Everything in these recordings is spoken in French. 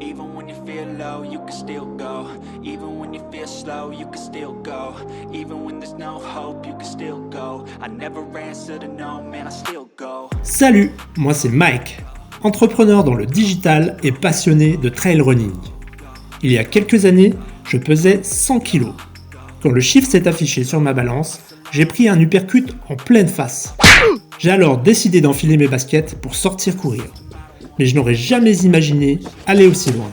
Even when you feel low, you can still go. Even when you feel slow, you can still go. Even when there's no hope, you can still go. I never answer to no, man, I still go. Salut, moi c'est Mike, entrepreneur dans le digital et passionné de trail running. Il y a quelques années, je pesais 100 kg. Quand le chiffre s'est affiché sur ma balance, j'ai pris un uppercut en pleine face. J'ai alors décidé d'enfiler mes baskets pour sortir courir. Mais je n'aurais jamais imaginé aller aussi loin.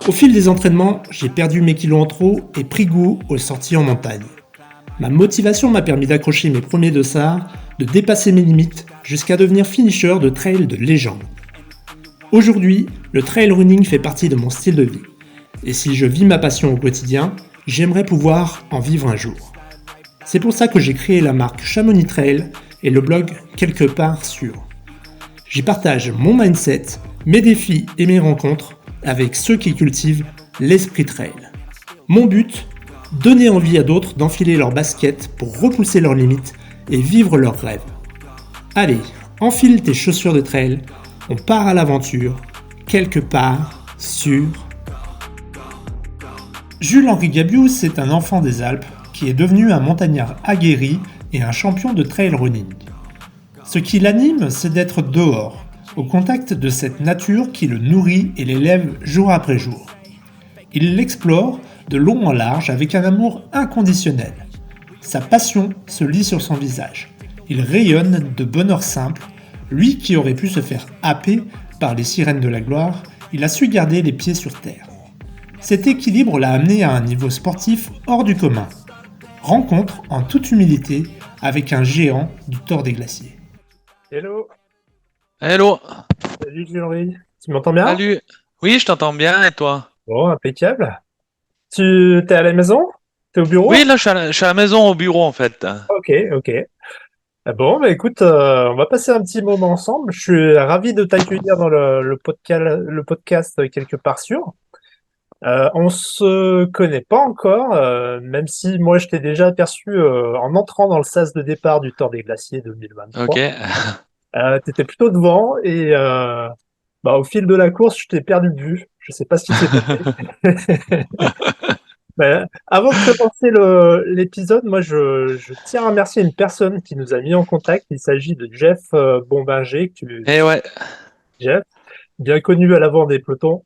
Au fil des entraînements, j'ai perdu mes kilos en trop et pris goût aux sorties en montagne. Ma motivation m'a permis d'accrocher mes premiers dossards, de dépasser mes limites, jusqu'à devenir finisher de trail de légende. Aujourd'hui, le trail running fait partie de mon style de vie. Et si je vis ma passion au quotidien, j'aimerais pouvoir en vivre un jour. C'est pour ça que j'ai créé la marque Chamonix Trail et le blog Quelque part sûr. J'y partage mon mindset, mes défis et mes rencontres avec ceux qui cultivent l'esprit trail. Mon but, donner envie à d'autres d'enfiler leurs baskets pour repousser leurs limites et vivre leurs rêves. Allez, enfile tes chaussures de trail, on part à l'aventure, quelque part sur... Jules-Henri Gabiou, c'est un enfant des Alpes qui est devenu un montagnard aguerri et un champion de trail running. Ce qui l'anime, c'est d'être dehors, au contact de cette nature qui le nourrit et l'élève jour après jour. Il l'explore de long en large avec un amour inconditionnel. Sa passion se lit sur son visage. Il rayonne de bonheur simple. Lui qui aurait pu se faire happer par les sirènes de la gloire, il a su garder les pieds sur terre. Cet équilibre l'a amené à un niveau sportif hors du commun. Rencontre en toute humilité avec un géant du Thor des glaciers. Hello, Hello, salut Jules-Henri. Tu m'entends bien? salut. Oui, je t'entends bien et toi? Bon, impeccable. Tu t'es à la maison? T'es au bureau? Oui, là, je suis à la maison au bureau en fait. Ok, ok. Ah bon, bah écoute, on va passer un petit moment ensemble. Je suis ravi de t'accueillir dans le podcast Quelque part sûr. On se connaît pas encore, même si moi je t'ai déjà aperçu en entrant dans le sas de départ du Tour des Glaciers 2023. Ok. T'étais plutôt devant et bah, au fil de la course, je t'ai perdu de vue. Je sais pas ce qui s'est passé. Mais avant de commencer l'épisode, moi je tiens à remercier une personne qui nous a mis en contact. Il s'agit de Jeff Bombinger, Et ouais. Jeff, bien connu à l'avant des pelotons.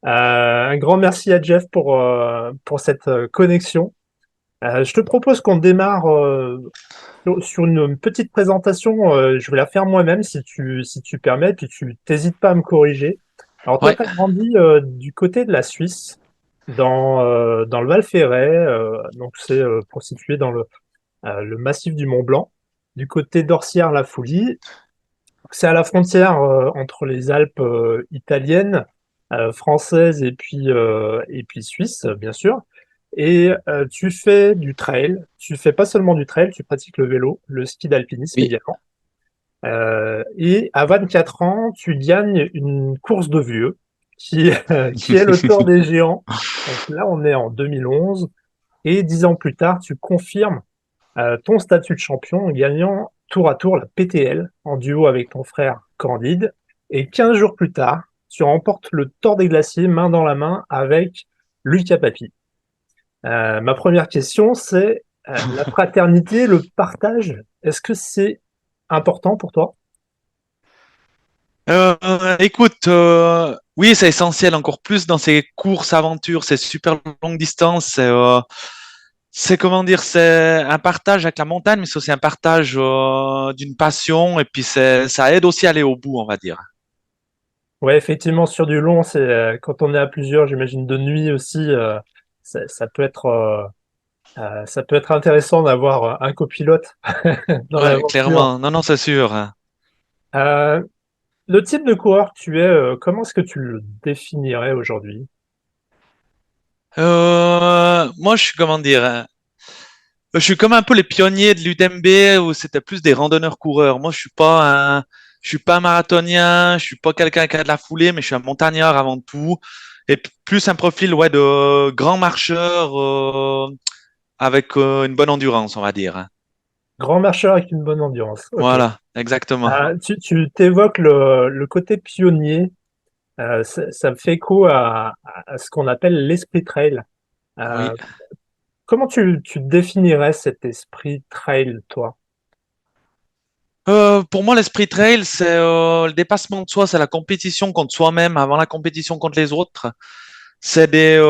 Un grand merci à Jeff pour cette connexion. Je te propose qu'on démarre sur une petite présentation. Je vais la faire moi-même si tu permets, puis tu t'hésites pas à me corriger. Alors toi, Ouais. tu as grandi du côté de la Suisse, dans le Val Ferret, donc c'est pour situer dans le massif du Mont Blanc, du côté d'Orsières-la-Foulie. C'est à la frontière entre les Alpes italiennes, françaises et puis suisses, bien sûr. Et tu fais du trail. Tu fais pas seulement du trail, tu pratiques le vélo, le ski d'alpinisme Oui. également. Et à 24 ans, tu gagnes une course de vieux qui est le Tour des Géants. Donc là, on est en 2011. Et 10 ans plus tard, tu confirmes ton statut de champion en gagnant tour à tour la PTL en duo avec ton frère Candide. Et 15 jours plus tard, tu remportes le Tour des Glaciers main dans la main avec Lucas Papi. Ma première question, c'est la fraternité, le partage. Est-ce que c'est important pour toi? Écoute, oui, c'est essentiel encore plus dans ces courses aventures, ces super longues distances. C'est comment dire, c'est un partage avec la montagne, mais c'est aussi un partage d'une passion et puis ça aide aussi à aller au bout, on va dire. Ouais, effectivement, sur du long, c'est quand on est à plusieurs, j'imagine de nuit aussi, ça peut être intéressant d'avoir un copilote dans Ouais, l'aventure. clairement. Non, non, c'est sûr. Euh, le type de coureur que tu es, comment est-ce que tu le définirais aujourd'hui? Moi, je suis comment dire, hein, je suis comme un peu les pionniers de l'UTMB où c'était plus des randonneurs-coureurs. Moi, je suis pas un marathonien, je suis pas quelqu'un qui a de la foulée, mais je suis un montagnard avant tout. Et plus un profil, ouais, de grand marcheur, avec une bonne endurance, on va dire, hein. Grand marcheur avec une bonne endurance. Ok. Voilà, exactement. Tu t'évoques le côté pionnier. Ça me fait écho à ce qu'on appelle l'esprit trail. Oui. Euh, Comment tu définirais cet esprit trail, toi? Pour moi, l'esprit trail, c'est le dépassement de soi, c'est la compétition contre soi-même avant la compétition contre les autres. C'est des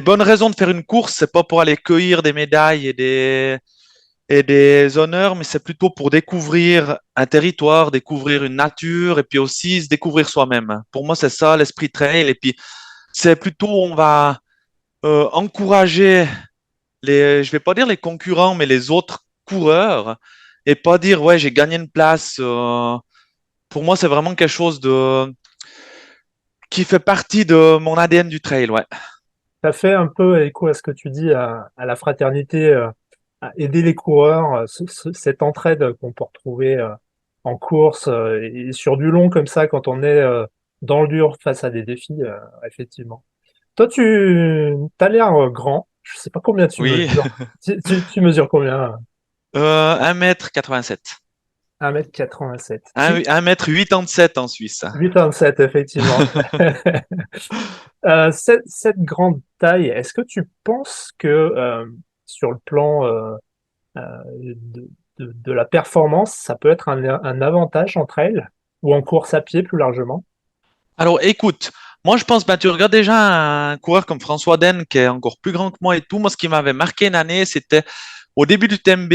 bonnes raisons de faire une course, c'est pas pour aller cueillir des médailles et des honneurs, mais c'est plutôt pour découvrir un territoire, découvrir une nature et puis aussi se découvrir soi-même. Pour moi, c'est ça l'esprit trail. Et puis, c'est plutôt, on va encourager je vais pas dire les concurrents, mais les autres coureurs et pas dire, ouais, j'ai gagné une place. Pour moi, c'est vraiment quelque chose qui fait partie de mon ADN du trail, ouais. Ça fait un peu écho à ce que tu dis à la fraternité, à aider les coureurs, cette entraide qu'on peut retrouver en course et sur du long comme ça, quand on est dans le dur face à des défis, effectivement. Toi, tu as l'air grand. Je sais pas combien tu Oui, mesures. Tu mesures combien? 1,87 m. 1,87 m. 1,87 m en Suisse. 8,7, effectivement. Cette grande taille, est-ce que tu penses que sur le plan euh, de la performance, ça peut être un avantage entre elles ou en course à pied plus largement? Alors, écoute, moi, je pense, ben, tu regardes déjà un coureur comme François Den, qui est encore plus grand que moi et tout. Moi, ce qui m'avait marqué une année, c'était au début du TMB,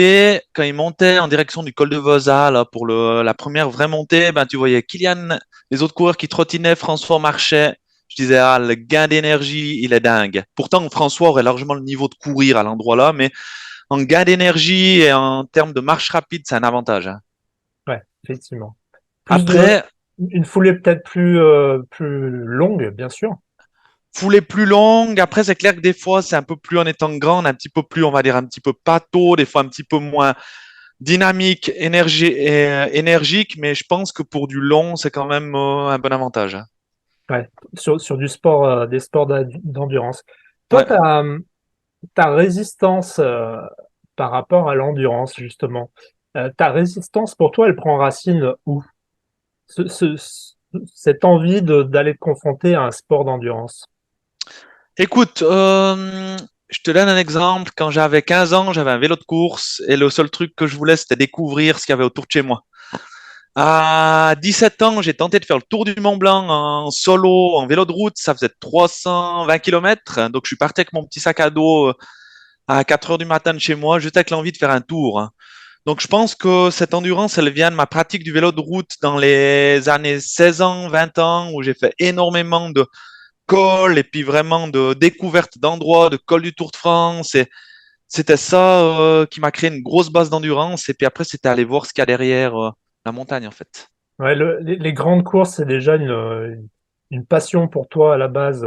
quand il montait en direction du col de Vosa, là, pour la première vraie montée, ben, tu voyais Kylian, les autres coureurs qui trottinaient, François marchait. Je disais, ah, le gain d'énergie, il est dingue. Pourtant, François aurait largement le niveau de courir à l'endroit là, mais en gain d'énergie et en termes de marche rapide, c'est un avantage, hein. Ouais, effectivement. Plus de Après, une foulée peut-être plus longue, bien sûr. foulée plus longue. Après, c'est clair que des fois, c'est un peu plus en étant grand, on est un petit peu plus, on va dire, un petit peu pâteau, des fois un petit peu moins dynamique, énergique, mais je pense que pour du long, c'est quand même un bon avantage, hein. Ouais, sur du sport, des sports d'endurance. Toi, Ouais. ta résistance par rapport à l'endurance, justement, ta résistance pour toi, elle prend racine où? Cette envie d'aller te confronter à un sport d'endurance. Écoute, je te donne un exemple. Quand j'avais 15 ans, j'avais un vélo de course et le seul truc que je voulais, c'était découvrir ce qu'il y avait autour de chez moi. À 17 ans, j'ai tenté de faire le tour du Mont Blanc en solo, en vélo de route. Ça faisait 320 km. Donc, je suis parti avec mon petit sac à dos à 4 heures du matin de chez moi, juste avec l'envie de faire un tour, hein. Donc, je pense que cette endurance, elle vient de ma pratique du vélo de route dans les années 16 ans, 20 ans, où j'ai fait énormément de cols et puis vraiment de découverte d'endroits, de cols du Tour de France. Et c'était ça qui m'a créé une grosse base d'endurance. Et puis après, c'était aller voir ce qu'il y a derrière la montagne, en fait. Ouais, les grandes courses, c'est déjà une passion pour toi à la base.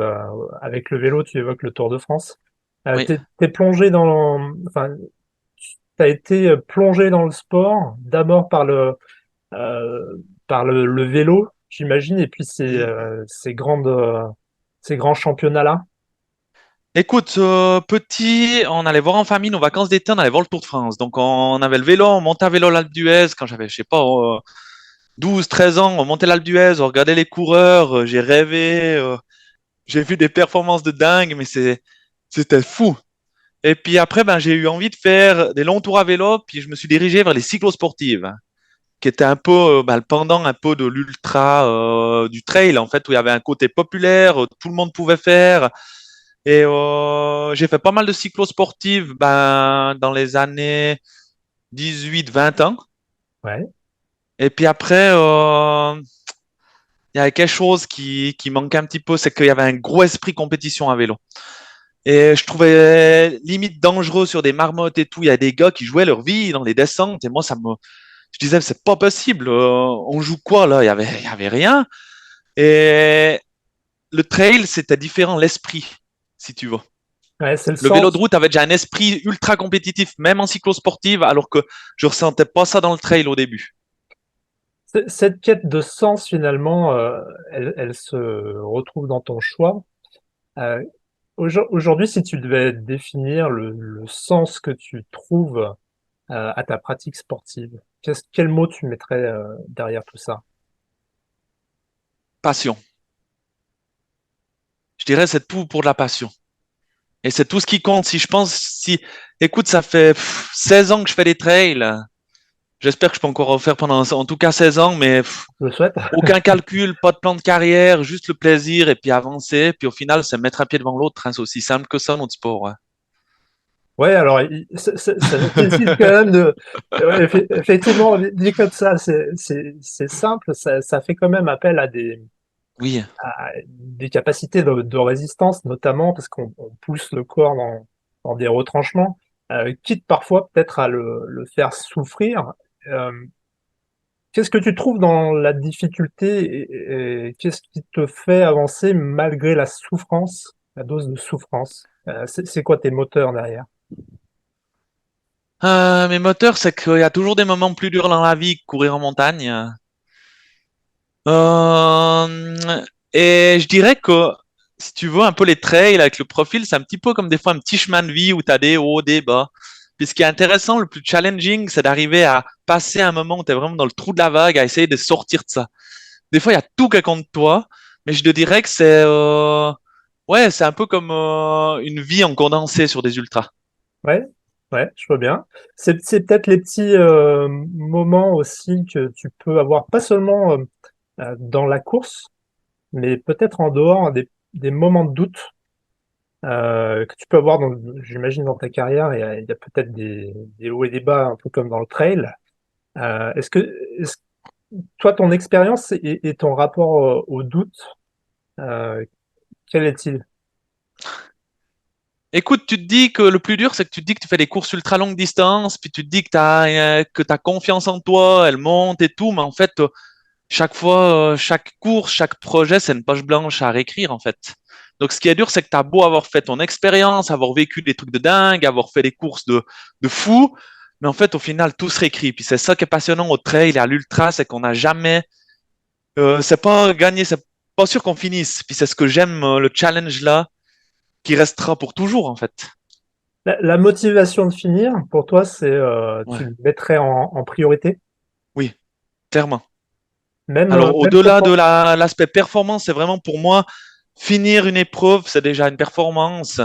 Avec le vélo, tu évoques le Tour de France. Oui. T'es plongé enfin, t'as été plongé dans le sport d'abord euh, par le vélo, j'imagine, et puis Mhm. ces grands championnats-là. Écoute, petit, on allait voir en famille nos vacances d'été, on allait voir le Tour de France. Donc, on avait le vélo, on montait à vélo l'Alpe d'Huez quand j'avais, je sais pas, 12, 13 ans, on montait l'Alpe d'Huez, on regardait les coureurs, j'ai rêvé, j'ai vu des performances de dingue, mais c'était fou. Et puis après, ben, j'ai eu envie de faire des longs tours à vélo, puis je me suis dirigé vers les cyclosportives, qui était un peu ben, le pendant un peu de l'ultra, du trail, en fait, où il y avait un côté populaire, tout le monde pouvait faire. Et j'ai fait pas mal de cyclosportives ben, dans les années 18-20 ans. Ouais. Et puis après, il y avait quelque chose qui manquait un petit peu, c'est qu'il y avait un gros esprit compétition à vélo. Et je trouvais limite dangereux sur des marmottes et tout. Il y a des gars qui jouaient leur vie dans les descentes. Et moi, je disais, c'est pas possible. On joue quoi là? Il y avait rien. Et le trail, c'était différent, l'esprit, si tu veux. Ouais, c'est le Le vélo de sens. route avait déjà un esprit ultra compétitif, même en cyclosportive, alors que je ressentais pas ça dans le trail au début. Cette quête de sens, finalement, elle se retrouve dans ton choix. Euh, Aujourd'hui, si tu devais définir le sens que tu trouves à ta pratique sportive, quel mot tu mettrais derrière tout ça? Passion. dirais c'est tout pour de la passion. Et c'est tout ce qui compte. Écoute, ça fait 16 ans que je fais des trails. J'espère que je peux encore en faire pendant, en tout cas 16 ans, mais Je le souhaite. aucun calcul, pas de plan de carrière, juste le plaisir et puis avancer. Puis au final, c'est mettre un pied devant l'autre, hein. C'est aussi simple que ça, notre sport, hein. Ouais, alors ça nécessite quand même de. Ouais, effectivement, dit comme ça, c'est simple. Ça fait quand même appel Oui, à des capacités de résistance, notamment parce qu'on pousse le corps dans des retranchements, quitte parfois peut-être à le faire souffrir. Euh, Qu'est-ce que tu trouves dans la difficulté et qu'est-ce qui te fait avancer malgré la souffrance, la dose de souffrance? C'est quoi tes moteurs derrière? Mes moteurs, c'est qu'il y a toujours des moments plus durs dans la vie que courir en montagne. Euh, et je dirais que si tu veux un peu les trails avec le profil, c'est un petit peu comme des fois un petit chemin de vie où tu as des hauts, des bas. Puis ce qui est intéressant, le plus challenging, c'est d'arriver à passer un moment où tu es vraiment dans le trou de la vague, à essayer de sortir de ça. Des fois, il y a tout qui est contre toi, mais je te dirais que ouais, c'est un peu comme une vie en condensé sur des ultras. Ouais, ouais, je vois bien. C'est peut-être les petits moments aussi que tu peux avoir, pas seulement dans la course, mais peut-être en dehors, des moments de doute que tu peux avoir, j'imagine, dans ta carrière. Il y a peut-être des hauts et des bas, un peu comme dans le trail. Est-ce toi, ton expérience et ton rapport au doute, euh, quel est-il? Écoute, tu te dis que le plus dur, c'est que tu te dis que tu fais des courses ultra longue distance, puis tu te dis que t'as confiance en toi, elle monte et tout, mais en fait, chaque fois, chaque course, chaque projet, c'est une page blanche à réécrire, en fait. Donc, ce qui est dur, c'est que tu as beau avoir fait ton expérience, avoir vécu des trucs de dingue, avoir fait des courses de fou, mais en fait, au final, tout se réécrit. Puis c'est ça qui est passionnant au trail et à l'ultra, c'est qu'on n'a jamais, c'est pas gagné, c'est pas sûr qu'on finisse. Puis c'est ce que j'aime, le challenge là, qui restera pour toujours, en fait. La motivation de finir, pour toi, tu Ouais, le mettrais en priorité, oui, clairement. même, Alors, même au-delà de pour. l'aspect performance, c'est vraiment pour moi, finir une épreuve, c'est déjà une performance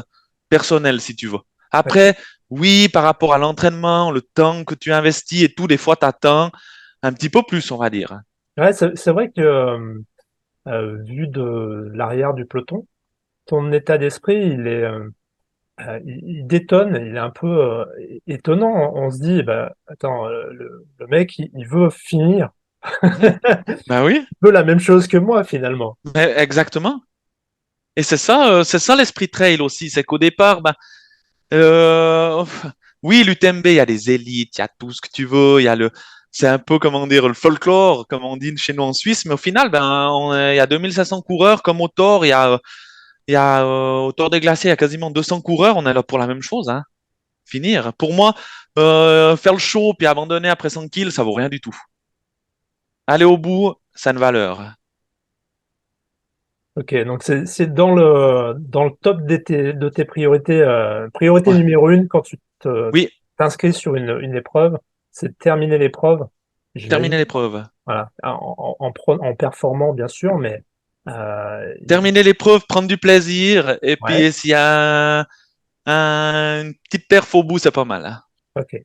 personnelle, si tu veux. Après, oui, par rapport à l'entraînement, le temps que tu investis et tout, des fois, tu attends un petit peu plus, on va dire. Ouais, c'est vrai que, vu de l'arrière du peloton, ton état d'esprit, il détonne, il est un peu étonnant. On se dit, bah, attends, le mec, il veut finir. Mhm. Ben oui, Il veut la même chose que moi, finalement. mais exactement. Et c'est ça l'esprit trail aussi, c'est qu'au départ, ben, euh, oui, l'UTMB, il y a des élites, il y a tout ce que tu veux, c'est un peu, comment dire, le folklore, comme on dit chez nous en Suisse, mais au final, ben, il y a 2500 coureurs comme au Tour, au Tour des Glaciers, il y a quasiment 200 coureurs, on est là pour la même chose, hein, finir. Pour moi, faire le show puis abandonner après 100 kills, ça vaut rien du tout. Aller au bout, ça a une valeur. Ok, donc c'est dans le top de tes priorités. Priorité Ouais. numéro une quand tu Oui, t'inscris sur une épreuve, c'est de terminer l'épreuve, j'imagine. terminer l'épreuve. Voilà, en performant bien sûr, mais euh, Terminer l'épreuve, prendre du plaisir, et ouais, puis s'il y a une petite perf au bout, c'est pas mal, hein. ok,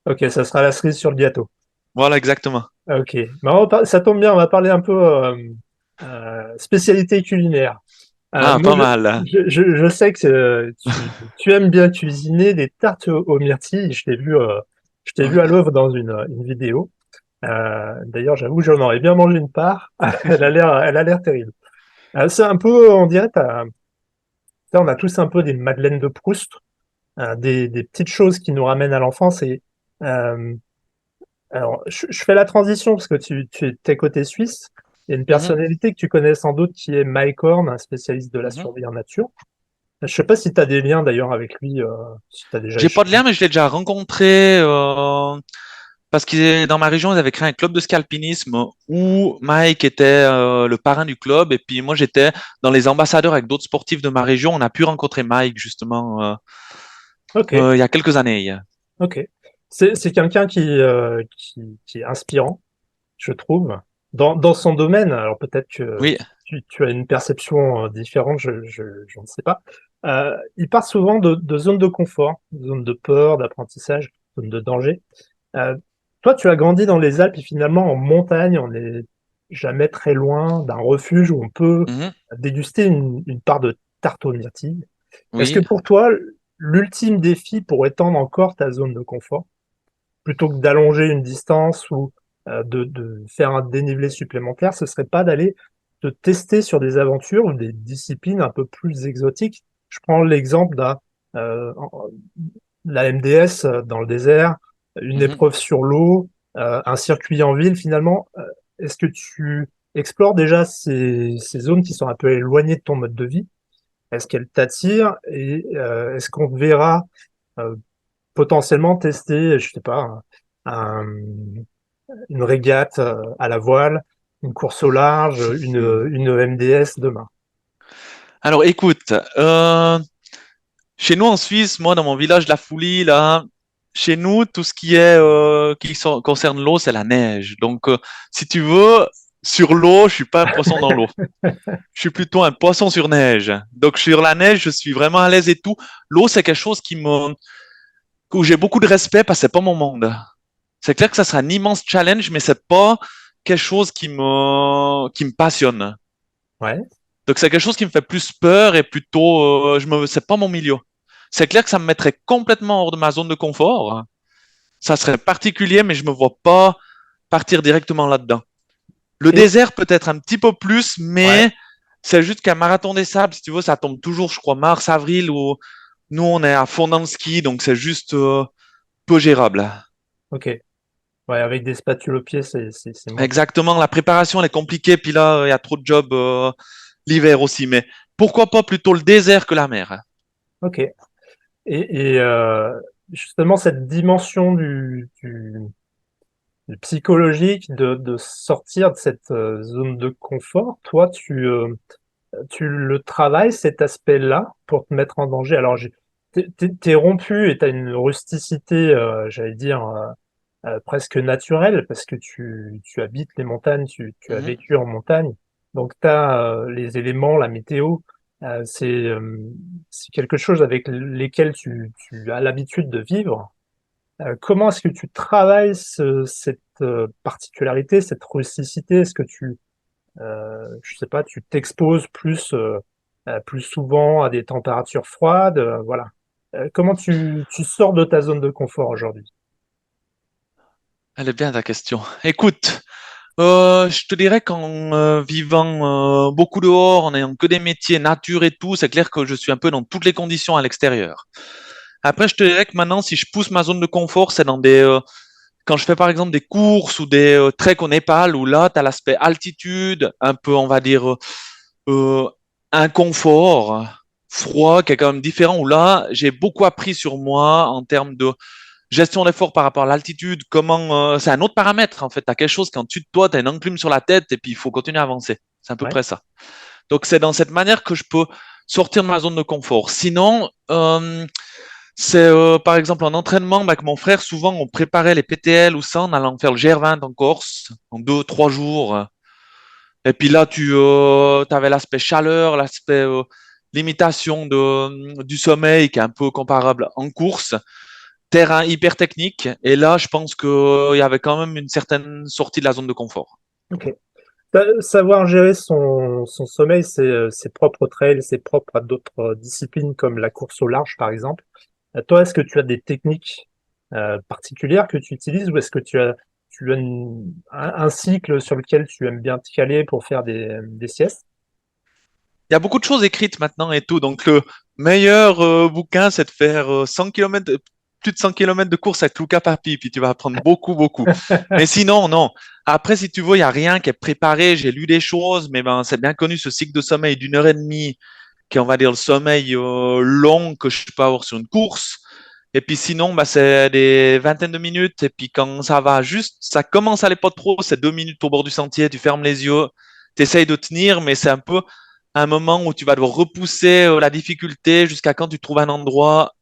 ok, ça sera la cerise sur le gâteau. Voilà, exactement. Ok, mais ça tombe bien, on va parler un peu spécialité culinaire. Ah, Moi, pas mal, hein. je sais que tu aimes bien cuisiner des tartes aux myrtilles. Je t'ai vu Ouais. à l'œuvre dans une vidéo. D'ailleurs, j'avoue, j'en aurais bien mangé une part. Elle a l'air terrible. C'est un peu, on dirait, on a tous un peu des madeleines de Proust, des petites choses qui nous ramènent à l'enfance. Et euh, alors, je fais la transition parce que tu es côté suisse. Il y a une Mhm, personnalité que tu connais sans doute qui est Mike Horn, un spécialiste de la mhm. survie en nature. Je sais pas si tu as des liens d'ailleurs avec lui, si tu as déjà J'ai pas de échangé. lien, mais je l'ai déjà rencontré parce que dans ma région, ils avaient créé un club de scalpinisme où Mike était le parrain du club et puis moi j'étais dans les ambassadeurs avec d'autres sportifs de ma région. On a pu rencontrer Mike justement Ok, il y a quelques années. ok. C'est quelqu'un qui est inspirant, je trouve, dans son domaine. Alors peut-être que Oui, tu as une perception différente, je ne sais pas. Il part souvent de zones de confort, de zones de peur, d'apprentissage, zones de danger. Euh, Toi, tu as grandi dans les Alpes et finalement en montagne, on n'est jamais très loin d'un refuge où on peut Mhm. déguster une part de tarte aux myrtilles. Est-ce que Oui. pour toi, l'ultime défi pour étendre encore ta zone de confort, plutôt que d'allonger une distance ou de faire un dénivelé supplémentaire, ce serait pas d'aller te tester sur des aventures ou des disciplines un peu plus exotiques? Je prends l'exemple euh, la MDS dans le désert, une Mhm. épreuve sur l'eau, un circuit en ville. Finalement, est-ce que tu explores déjà ces zones qui sont un peu éloignées de ton mode de vie? Est-ce qu'elles t'attirent et est-ce qu'on te verra euh, potentiellement tester, je sais pas, un- une régate à la voile, une course au large, une MDS demain? Alors écoute, chez nous en Suisse, moi dans mon village de la Foulie, là, chez nous, tout ce qui est concerne l'eau, c'est la neige. Donc si tu veux, sur l'eau, je suis pas un poisson dans l'eau. Je suis plutôt un poisson sur neige. Donc sur la neige, je suis vraiment à l'aise et tout. L'eau, c'est quelque chose où j'ai beaucoup de respect parce que c'est pas mon monde. C'est clair que ça sera un immense challenge, mais c'est pas quelque chose qui me passionne. Ouais, Donc c'est quelque chose qui me fait plus peur et plutôt, c'est pas mon milieu. C'est clair que ça me mettrait complètement hors de ma zone de confort. Ça serait particulier, mais je me vois pas partir directement là-dedans. Le et désert peut-être un petit peu plus, ouais, mais c'est juste qu'un marathon des sables, si tu veux, ça tombe toujours, je crois, mars, avril, où nous on est à fond dans le ski, donc c'est juste peu gérable. ok. Ouais, avec des spatules aux pieds, c'est moins top. Exactement, la préparation elle est compliquée, puis là il y a trop de jobs l'hiver aussi, mais pourquoi pas plutôt le désert que la mer? Ok. Et justement, cette dimension du psychologique, de sortir de cette zone de confort, toi, tu le travailles, cet aspect-là, pour te mettre en danger. Alors, t'es rompu et tu as une rusticité, j'allais dire, presque naturelle, parce que tu habites les montagnes, tu as Mhm. vécu en montagne. Donc, tu as les éléments, la météo. euh, c'est euh, c'est quelque chose avec lesquels tu as l'habitude de vivre. Comment est-ce que tu travailles cette particularité, cette rusticité? Est-ce que je sais pas, tu t'exposes plus souvent à des températures froides, voilà. Comment tu sors de ta zone de confort aujourd'hui? Elle est bien ta question. Écoute, je te dirais qu'en vivant beaucoup dehors, en n'ayant que des métiers nature et tout, c'est clair que je suis un peu dans toutes les conditions à l'extérieur. Après, je te dirais que maintenant, si je pousse ma zone de confort, c'est quand je fais par exemple des courses ou des treks au Népal, où là, tu as l'aspect altitude, un peu, on va dire, euh, inconfort, froid, qui est quand même différent, où là, j'ai beaucoup appris sur moi en termes de gestion d'effort par rapport à l'altitude, c'est un autre paramètre en fait. Tu as quelque chose quand tu de toi, tu as une enclume sur la tête et puis il faut continuer à avancer. C'est à peu Ouais, près ça. Donc c'est dans cette manière que je peux sortir de ma zone de confort. Sinon, c'est par exemple en entraînement, bah, avec mon frère, souvent on préparait les PTL ou ça en allant faire le GR20 en Corse en 2, 3 jours. Et puis là, tu avais l'aspect chaleur, l'aspect limitation du sommeil qui est un peu comparable en course, terrain hyper technique. Et là, je pense qu'il y avait quand même une certaine sortie de la zone de confort. ok. Savoir gérer son sommeil, c'est propre au trail, c'est propre à d'autres disciplines comme la course au large, par exemple. Toi, est-ce que tu as des techniques particulières que tu utilises ou est-ce que tu as un cycle sur lequel tu aimes bien te caler pour faire des siestes? Il y a beaucoup de choses écrites maintenant et tout. Donc, le meilleur bouquin, c'est de faire 100 km, plus de 100 km de course avec Luca Papi, puis tu vas apprendre beaucoup, beaucoup. Mais sinon, non. Après, si tu veux, il n'y a rien qui est préparé. J'ai lu des choses, mais ben, c'est bien connu ce cycle de sommeil d'1 heure et demie, qui est, on va dire, le sommeil long que je peux avoir sur une course. Et puis sinon, bah, c'est des vingtaines de minutes. Et puis quand ça va juste, ça commence à aller pas trop, c'est 2 minutes au bord du sentier, tu fermes les yeux, tu essayes de tenir, mais c'est un peu un moment où tu vas devoir repousser la difficulté jusqu'à quand tu trouves un endroit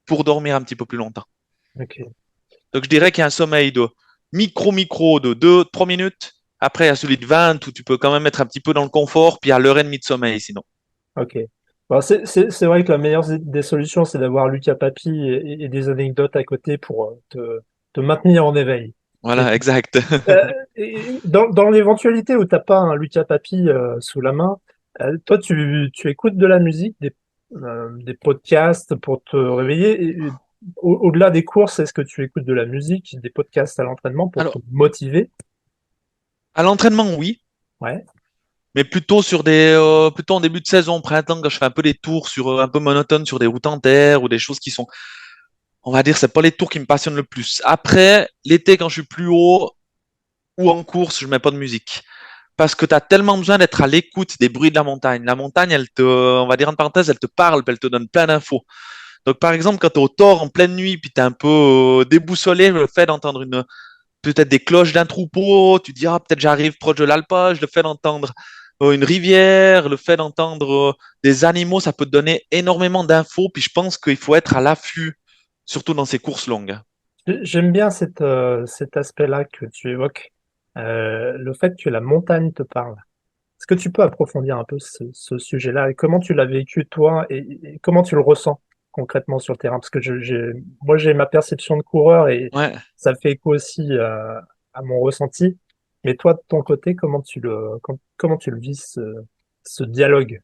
pour dormir un petit peu plus longtemps. Ok. Donc je dirais qu'il y a un sommeil de micro de 2, 3 minutes. Après, il y a celui de 20 où tu peux quand même être un petit peu dans le confort, puis il y a l'heure et demie de sommeil sinon. Ok. Bon, c'est vrai que la meilleure des solutions, c'est d'avoir Lucas Papi et des anecdotes à côté pour te maintenir en éveil. Mais Voilà, exact. et dans l'éventualité où t'as pas un Lucas Papi sous la main, toi, tu écoutes de la musique, des podcasts pour te réveiller. Et au-delà des courses, est-ce que tu écoutes de la musique, des podcasts à l'entraînement pour te Alors, motiver? à l'entraînement, oui, Ouais. mais plutôt plutôt en début de saison, printemps, quand je fais un peu des tours un peu monotones sur des routes en terre ou des choses qui sont, on va dire, c'est pas les tours qui me passionnent le plus. Après, l'été, quand je suis plus haut ou en course, je mets pas de musique. Parce que tu as tellement besoin d'être à l'écoute des bruits de la montagne. La montagne, on va dire en parenthèse, elle te parle, puis elle te donne plein d'infos. Donc, par exemple, quand tu es au tort en pleine nuit, puis tu es un peu déboussolé, le fait d'entendre peut-être des cloches d'un troupeau, tu te dis, ah, peut-être j'arrive proche de l'alpage, le fait d'entendre une rivière, le fait d'entendre des animaux, ça peut te donner énormément d'infos. Puis je pense qu'il faut être à l'affût, surtout dans ces courses longues. J'aime bien cet aspect-là que tu évoques, le fait que la montagne te parle. Est-ce que tu peux approfondir un peu ce sujet-là et comment tu l'as vécu toi et comment tu le ressens concrètement sur le terrain? Parce que moi j'ai ma perception de coureur et Ouais. ça fait écho aussi à mon ressenti. Mais toi de ton côté, comment tu le vis ce dialogue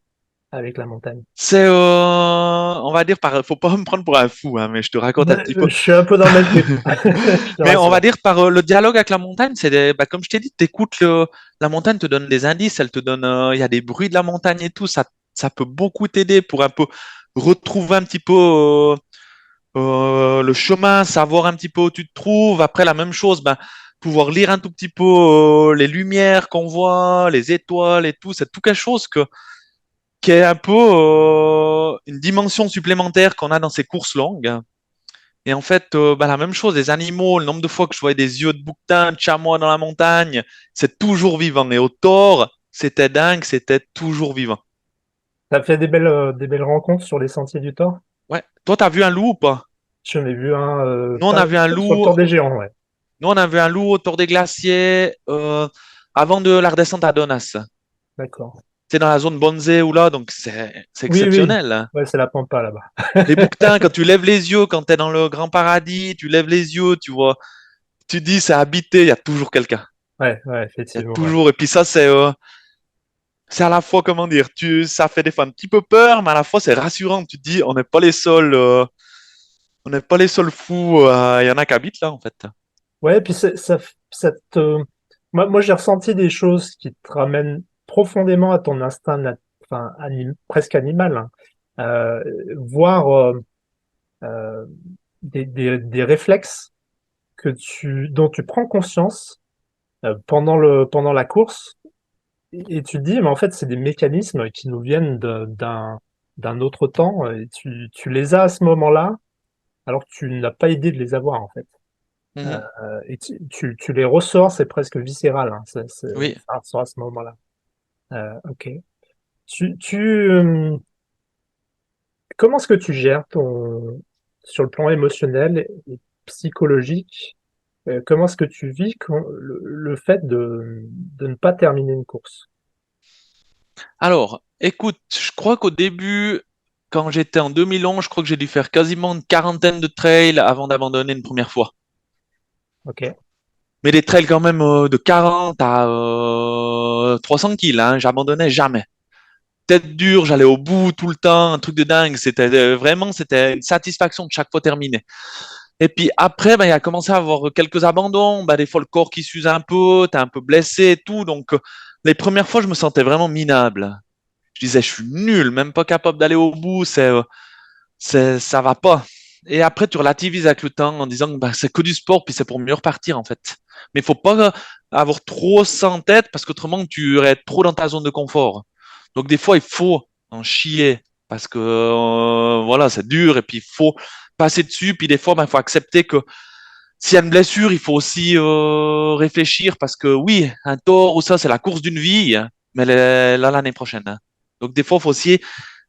avec la montagne? On va dire, faut pas me prendre pour un fou, hein, mais je te raconte un petit peu. Je suis un peu dans le même truc, je te Mais on va rassure. dire par le dialogue avec la montagne, comme je t'ai dit, la montagne te donne des indices, elle te donne, il y a des bruits de la montagne et tout, ça peut beaucoup t'aider pour un peu retrouver un petit peu le chemin, savoir un petit peu où tu te trouves. Après, la même chose, pouvoir lire un tout petit peu les lumières qu'on voit, les étoiles et tout, c'est tout quelque chose qui est un peu une dimension supplémentaire qu'on a dans ces courses longues. Et en fait, la même chose, les animaux, le nombre de fois que je voyais des yeux de bouquetin, de chamois dans la montagne, c'est toujours vivant. Et au tort, c'était dingue, c'était toujours vivant. T'as fait des belles rencontres sur les sentiers du Thor? Ouais. Toi, t'as vu un loup ou pas? J'en ai vu un Nous, on a vu un sur le loup. Tour des Géants, ouais. Nous, on a vu un loup au tort des glaciers avant de la redescente à Donas. D'accord. C'est dans la zone Bonzé ou là, donc c'est Oui, oui. exceptionnel, hein. Ouais, c'est la pampa là-bas. Les bouquetins, quand tu lèves les yeux, quand tu es dans le grand paradis, tu lèves les yeux, tu vois, tu dis c'est habité, il y a toujours quelqu'un. Ouais, ouais, Il y a effectivement, ouais. toujours. Et puis ça, c'est à la fois, comment dire, ça fait des fois un petit peu peur, mais à la fois c'est rassurant. Tu te dis, on n'est pas les seuls fous. Il y en a qui habitent là, en fait. Ouais, puis ça te... moi, j'ai ressenti des choses qui te ramènent profondément à ton instinct, enfin, presque animal, hein. Voir euh, des réflexes dont tu prends conscience pendant la course et tu te dis, mais en fait, c'est des mécanismes qui nous viennent d'un autre temps et tu les as à ce moment-là alors que tu n'as pas idée de les avoir, en fait. Mhm. Et tu les ressors, c'est presque viscéral, hein, Oui. ça ressort à ce moment-là. Ok. Tu, tu, euh, Comment est-ce que tu gères sur le plan émotionnel et psychologique, comment est-ce que tu vis le fait de ne pas terminer une course? Alors, écoute, je crois qu'au début, quand j'étais en 2011, je crois que j'ai dû faire quasiment une quarantaine de trails avant d'abandonner une première fois. Ok. Mais des trails quand même de 40 à 300 kills, hein, j'abandonnais jamais. Tête dure, j'allais au bout tout le temps, un truc de dingue. C'était une satisfaction de chaque fois terminé. Et puis après, il a commencé à avoir quelques abandons. Des fois, le corps qui s'use un peu, t'es un peu blessé et tout. Donc, les premières fois, je me sentais vraiment minable. Je disais, je suis nul, même pas capable d'aller au bout. Ça va pas. Et après, tu relativises avec le temps en disant que c'est que du sport, puis c'est pour mieux repartir en fait. Mais il faut pas avoir trop ça en tête parce qu'autrement, tu restes trop dans ta zone de confort. Donc des fois, il faut en chier parce que voilà, c'est dur et puis il faut passer dessus. Puis des fois, il faut accepter que s'il y a une blessure, il faut aussi réfléchir parce que oui, un tort ou ça, c'est la course d'une vie, hein, mais elle est là l'année prochaine, hein. Donc des fois, il faut aussi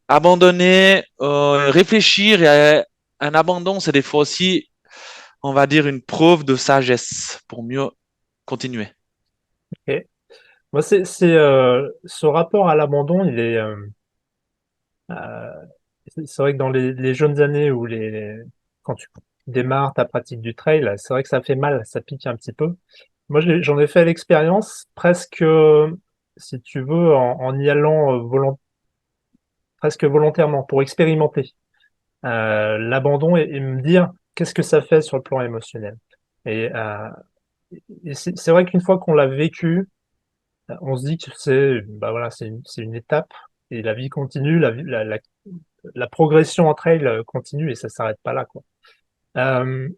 abandonner, réfléchir. Et un abandon, c'est des fois aussi, on va dire, une preuve de sagesse pour mieux continuer. Ok. Moi, ce rapport à l'abandon, euh, c'est vrai que dans les jeunes années quand tu démarres ta pratique du trail, c'est vrai que ça fait mal, ça pique un petit peu. Moi, j'en ai fait l'expérience presque, si tu veux, en y allant presque volontairement pour expérimenter l'abandon et me dire qu'est-ce que ça fait sur le plan émotionnel. Et, euh, et c'est vrai qu'une fois qu'on l'a vécu, on se dit que bah voilà, c'est une étape et la vie continue, la progression entre elles continue et ça s'arrête pas là, quoi. Euh,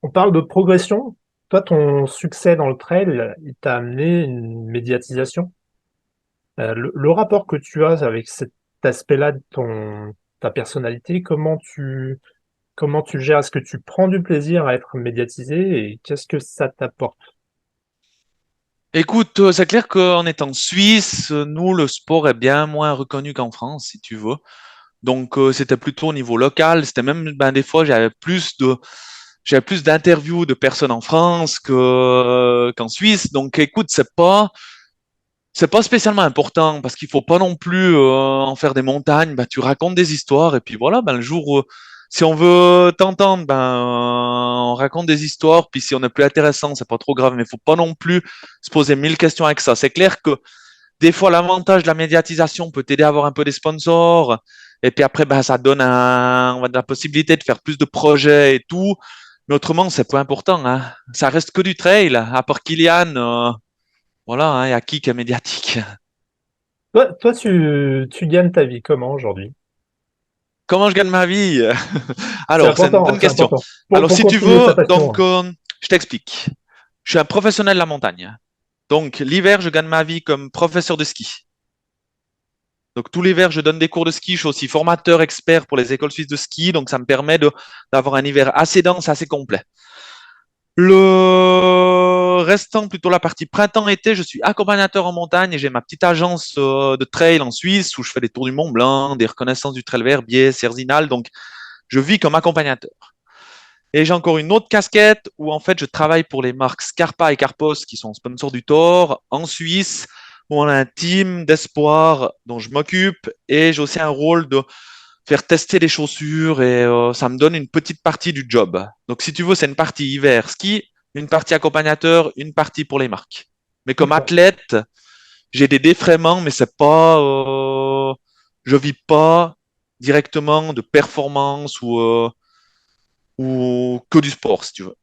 on parle de progression. Toi, ton succès dans le trail, il t'a amené une médiatisation. Le rapport que tu as avec cet aspect-là de ta personnalité, comment tu le gères? Est-ce que tu prends du plaisir à être médiatisé et qu'est-ce que ça t'apporte? Écoute, c'est clair qu'en étant suisse, nous, le sport est bien moins reconnu qu'en France, si tu veux. Donc, c'était plutôt au niveau local. C'était même, ben, des fois, j'avais plus d'interviews de personnes en France qu'en Suisse. Donc, écoute, c'est pas spécialement important parce qu'il faut pas non plus en faire des montagnes. Ben, tu racontes des histoires et puis voilà, ben, le jour où, si on veut t'entendre, ben, on raconte des histoires. Puis si on est plus intéressant, c'est pas trop grave, mais il faut pas non plus se poser mille questions avec ça. C'est clair que des fois, l'avantage de la médiatisation peut t'aider à avoir un peu des sponsors. Et puis après, ben, ça donne on va dire, la possibilité de faire plus de projets et tout. Mais autrement, c'est pas important, hein. Ça reste que du trail. À part Kylian, voilà, hein, il y a qui est médiatique. Toi, tu gagnes ta vie comment aujourd'hui? Comment je gagne ma vie? C'est Alors, c'est une important, bonne c'est question. important. Alors, Pour si tu continuer veux, ta passion, donc, hein. je t'explique. Je suis un professionnel de la montagne. Donc, l'hiver, je gagne ma vie comme professeur de ski. Donc tout l'hiver, je donne des cours de ski. Je suis aussi formateur expert pour les écoles suisses de ski. Donc ça me permet d'avoir un hiver assez dense, assez complet. Le restant, plutôt la partie printemps-été, je suis accompagnateur en montagne et j'ai ma petite agence de trail en Suisse où je fais des tours du Mont Blanc, des reconnaissances du Trail Verbier, Cerzinal. Donc je vis comme accompagnateur. Et j'ai encore une autre casquette où en fait je travaille pour les marques Scarpa et Carpos qui sont sponsors du Tour en Suisse où on a un team d'espoir dont je m'occupe et j'ai aussi un rôle de faire tester les chaussures et ça me donne une petite partie du job. Donc si tu veux, c'est une partie hiver ski, une partie accompagnateur, une partie pour les marques. Mais comme D'accord. athlète, j'ai des défraiements, mais c'est pas, je vis pas directement de performance ou que du sport, si tu veux.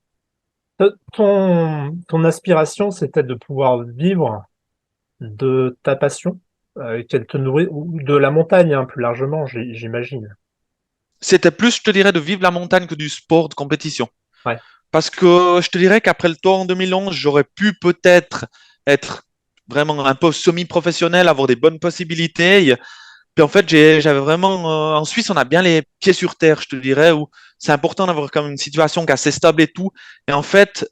Ton aspiration, c'était de pouvoir vivre de ta passion, qu'elle te nourrit, ou de la montagne, hein, plus largement, j'imagine. C'était plus, je te dirais, de vivre la montagne que du sport de compétition. Ouais, Parce que je te dirais qu'après le Tour en 2011, j'aurais pu peut-être être vraiment un peu semi-professionnel, avoir des bonnes possibilités. Puis en fait, j'avais vraiment. En Suisse, on a bien les pieds sur terre, je te dirais, où c'est important d'avoir comme une situation qui est assez stable et tout. Et en fait,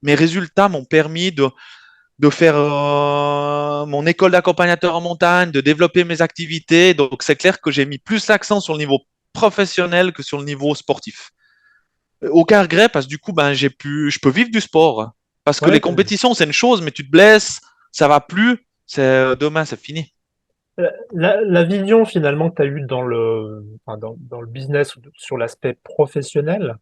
mes résultats m'ont permis de faire mon école d'accompagnateur en montagne, de développer mes activités. Donc, c'est clair que j'ai mis plus l'accent sur le niveau professionnel que sur le niveau sportif. Aucun regret parce que du coup, ben, je peux vivre du sport. Parce que ouais. les compétitions, c'est une chose, mais tu te blesses, ça va plus, demain, c'est fini. La vision finalement que tu as eue enfin, dans le business ou sur l'aspect professionnel,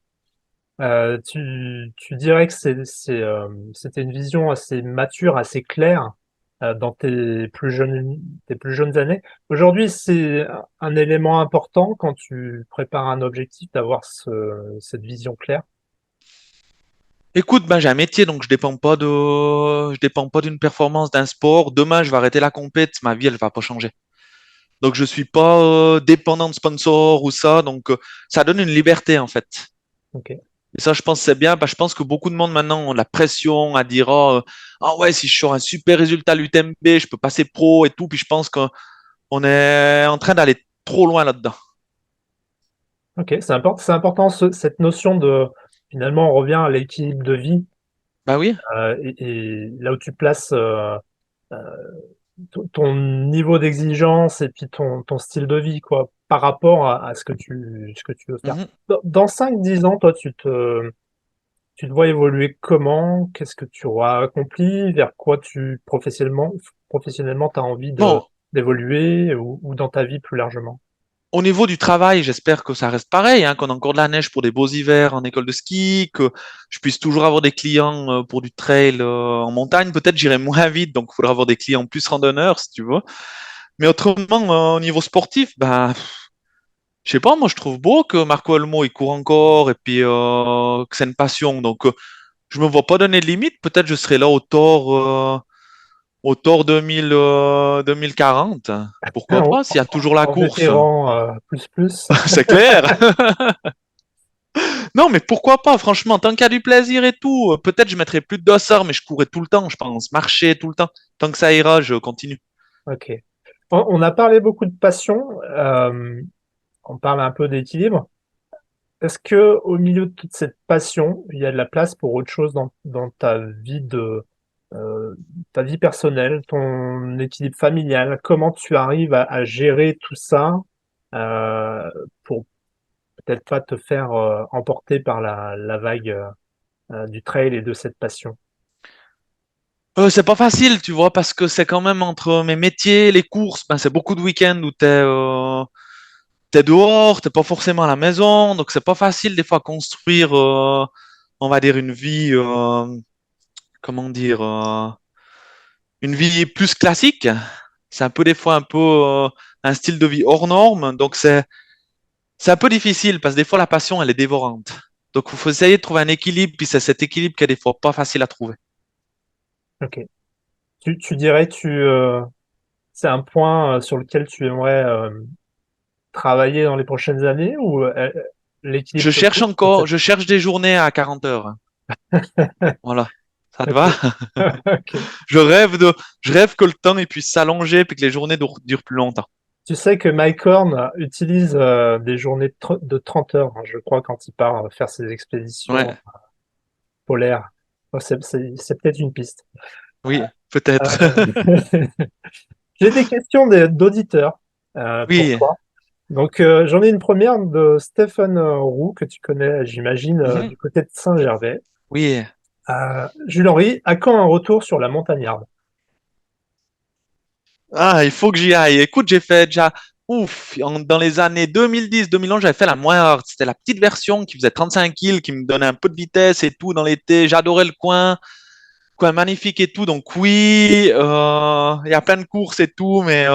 tu dirais que c'était une vision assez mature, assez claire dans tes plus jeunes années. Aujourd'hui, c'est un élément important quand tu prépares un objectif d'avoir cette vision claire. Écoute, ben, j'ai un métier, donc je dépends pas d'une performance d'un sport. Demain, je vais arrêter la compète, ma vie, elle va pas changer. Donc, je suis pas dépendant de sponsor ou ça. Donc, ça donne une liberté, en fait. Ok. Et ça, je pense que c'est bien. Je pense que beaucoup de monde maintenant ont la pression à dire, oh, ah ouais, si je sors un super résultat à l'UTMB, je peux passer pro et tout. Puis je pense qu'on est en train d'aller trop loin là-dedans. Ok, c'est important cette notion finalement, on revient à l'équilibre de vie Bah oui. et là où tu places euh, ton niveau d'exigence et puis ton style de vie, quoi, par rapport à ce que tu veux faire. Mhm. Dans 5-10 ans, toi, tu te vois évoluer comment? Qu'est-ce que tu auras accompli? Vers quoi professionnellement, tu as envie Bon, d'évoluer ou dans ta vie plus largement? au niveau du travail, j'espère que ça reste pareil, hein, qu'on a encore de la neige pour des beaux hivers en école de ski, que je puisse toujours avoir des clients pour du trail en montagne. Peut-être j'irai moins vite, donc il faudra avoir des clients plus randonneurs, si tu veux. Mais autrement, au niveau sportif, ben, je sais pas, moi je trouve beau que Marco Olmo il court encore et puis que c'est une passion. Donc je me vois pas donner de limite. Peut-être je serai là au Tour 2000, 2040. Pourquoi En, pas, s'il y a toujours la en course. vétéran plus. C'est clair. Non, mais pourquoi pas, franchement, tant qu'il y a du plaisir et tout, peut-être je mettrai plus de dossard, mais je courrai tout le temps, je pense, marcher tout le temps. Tant que ça ira, je continue. Ok. On a parlé beaucoup de passion. On parle un peu d'équilibre. Est-ce que au milieu de toute cette passion, il y a de la place pour autre chose dans euh, ta vie personnelle, ton équilibre familial? Comment tu arrives à gérer tout ça pour peut-être pas te faire emporter par la vague du trail et de cette passion? C'est pas facile, tu vois, parce que c'est quand même entre mes métiers, les courses, ben, c'est beaucoup de week-ends où t'es dehors, t'es pas forcément à la maison, donc c'est pas facile des fois construire, on va dire, une vie, comment dire, une vie plus classique. C'est un peu des fois un peu un style de vie hors norme, donc c'est un peu difficile parce que des fois la passion elle est dévorante. Donc il faut essayer de trouver un équilibre, puis c'est cet équilibre qui est des fois pas facile à trouver. Ok. Tu dirais c'est un point sur lequel tu aimerais travailler dans les prochaines années ou l'équilibre Je se cherche trouve dans encore, cette... je cherche des journées à 40 heures. Voilà, ça te Ok. va? Ok. Je rêve que le temps il puisse s'allonger puis que les journées durent plus longtemps. Tu sais que Mike Horn utilise des journées de 30 heures, hein, je crois, quand il part faire ses expéditions Ouais, polaires. Oh, c'est peut-être une piste. oui, peut-être. Euh, J'ai des questions d'auditeurs pour Oui. toi. Donc, j'en ai une première de Stephen Roux, que tu connais, j'imagine, Mhm. du côté de Saint-Gervais. Oui. Jules-Henri, à quand un retour sur la montagnarde? Ah, il faut que j'y aille. Écoute, j'ai fait déjà, ouf, dans les années 2010-2011, j'avais fait la moins hard. C'était la petite version qui faisait 35 kills, qui me donnait un peu de vitesse et tout dans l'été. J'adorais le coin magnifique et tout. Donc oui, il y a plein de courses et tout, mais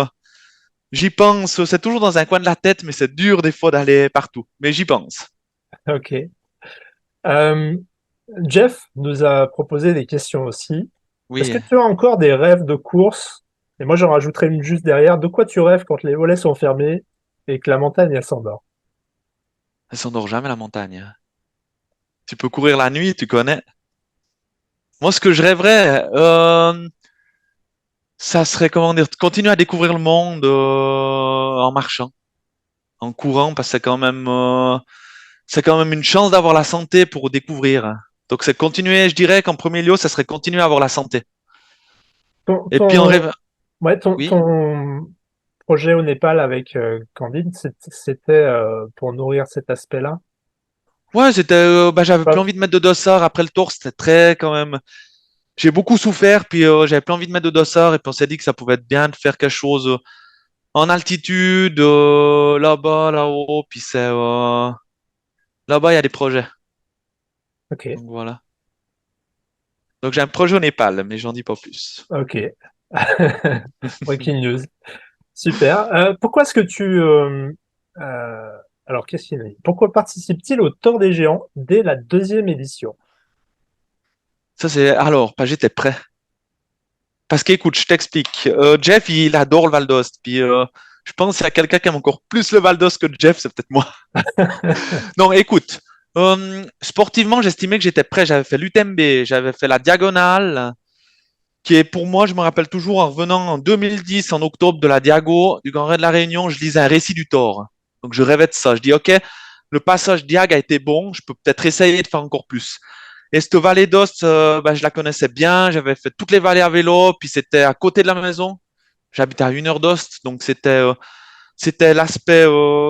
j'y pense. C'est toujours dans un coin de la tête, mais c'est dur des fois d'aller partout. Mais j'y pense. Ok. Euh, Jeff nous a proposé des questions aussi. Est-ce Oui, que tu as encore des rêves de course? Et moi, j'en rajouterai une juste derrière. De quoi tu rêves quand les volets sont fermés et que la montagne, elle s'endort? elle s'endort jamais la montagne. Tu peux courir la nuit, tu connais. Moi, ce que je rêverais, ça serait, comment dire, de continuer à découvrir le monde en marchant, en courant, parce que c'est quand même une chance d'avoir la santé pour découvrir. Donc, c'est continuer, je dirais qu'en premier lieu, ça serait continuer à avoir la santé. Ton, Et puis, en ton, rêve, ouais, oui, ton projet au Népal avec Candide, c'était pour nourrir cet aspect-là? ouais, c'était, bah, j'avais plus Pas- envie de mettre de dossard après le tour, c'était très, quand même, j'ai beaucoup souffert, puis j'avais plus envie de mettre de dossard, et puis on s'est dit que ça pouvait être bien de faire quelque chose en altitude, là-bas, là-haut, puis là-bas, il y a des projets. Ok, Donc, voilà. Donc j'ai un projet au Népal, mais j'en dis pas plus. ok. Breaking news. Super. Pourquoi est-ce que euh, alors, qu'est-ce qu'il a dit? Pourquoi participe-t-il au Tour des Géants dès la deuxième édition? Ça c'est alors, pas j'étais prêt. Parce qu'écoute, je t'explique. Jeff, il adore le Val d'Ost. Puis je pense qu'il y a quelqu'un qui aime encore plus le Val d'Ost que Jeff, c'est peut-être moi. Non, écoute. Sportivement, j'estimais que j'étais prêt. J'avais fait l'UTMB, j'avais fait la diagonale, qui est pour moi, je me rappelle toujours, en revenant en 2010, en octobre de la Diago, du Grand Raid de la Réunion, je lisais un récit du Thor. Donc je rêvais de ça. Je dis, OK, le passage Diag a été bon, je peux peut-être essayer de faire encore plus. Et cette vallée d'Ost, bah, je la connaissais bien. J'avais fait toutes les vallées à vélo, puis c'était à côté de la maison. J'habitais à 1 heure d'Ost, donc c'était l'aspect.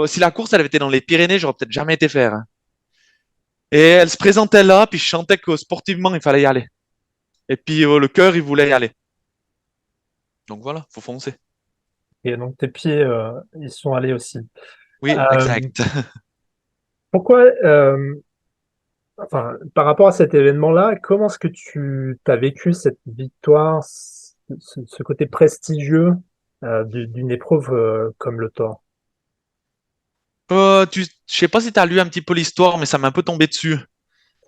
Si la course elle avait été dans les Pyrénées, j'aurais peut-être jamais été faire, hein. Et elle se présentait là, puis je sentais que sportivement, il fallait y aller. Et puis le cœur, il voulait y aller. Donc voilà, faut foncer. Et donc tes pieds, ils sont allés aussi. Oui, Euh, exact. Pourquoi, enfin, par rapport à cet événement-là, comment est-ce que tu as vécu cette victoire, ce côté prestigieux d'une épreuve comme le Tour? Je sais pas si tu as lu un petit peu l'histoire, mais ça m'a un peu tombé dessus.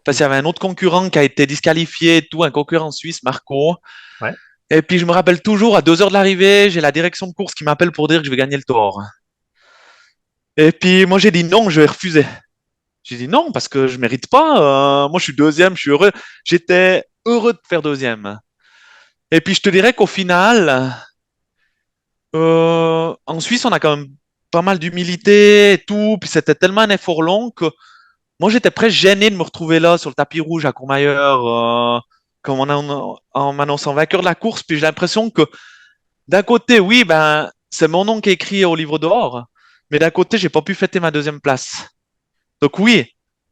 Parce qu'il y avait un autre concurrent qui a été disqualifié et tout, un concurrent suisse, Marco. Ouais, Et puis je me rappelle toujours, à 2 heures de l'arrivée, j'ai la direction de course qui m'appelle pour dire que je vais gagner le Tour. Et puis moi j'ai dit non, je vais refuser. J'ai dit non parce que je mérite pas. Moi je suis deuxième, je suis heureux. J'étais heureux de faire deuxième. Et puis je te dirais qu'au final, en Suisse, on a quand même pas mal d'humilité et tout. Puis c'était tellement un effort long que moi j'étais presque gêné de me retrouver là sur le tapis rouge à Courmayeur, comme en m'annonçant vainqueur de la course. Puis j'ai l'impression que d'un côté, oui, ben c'est mon nom qui est écrit au livre d'or, mais d'un côté, j'ai pas pu fêter ma deuxième place. Donc oui,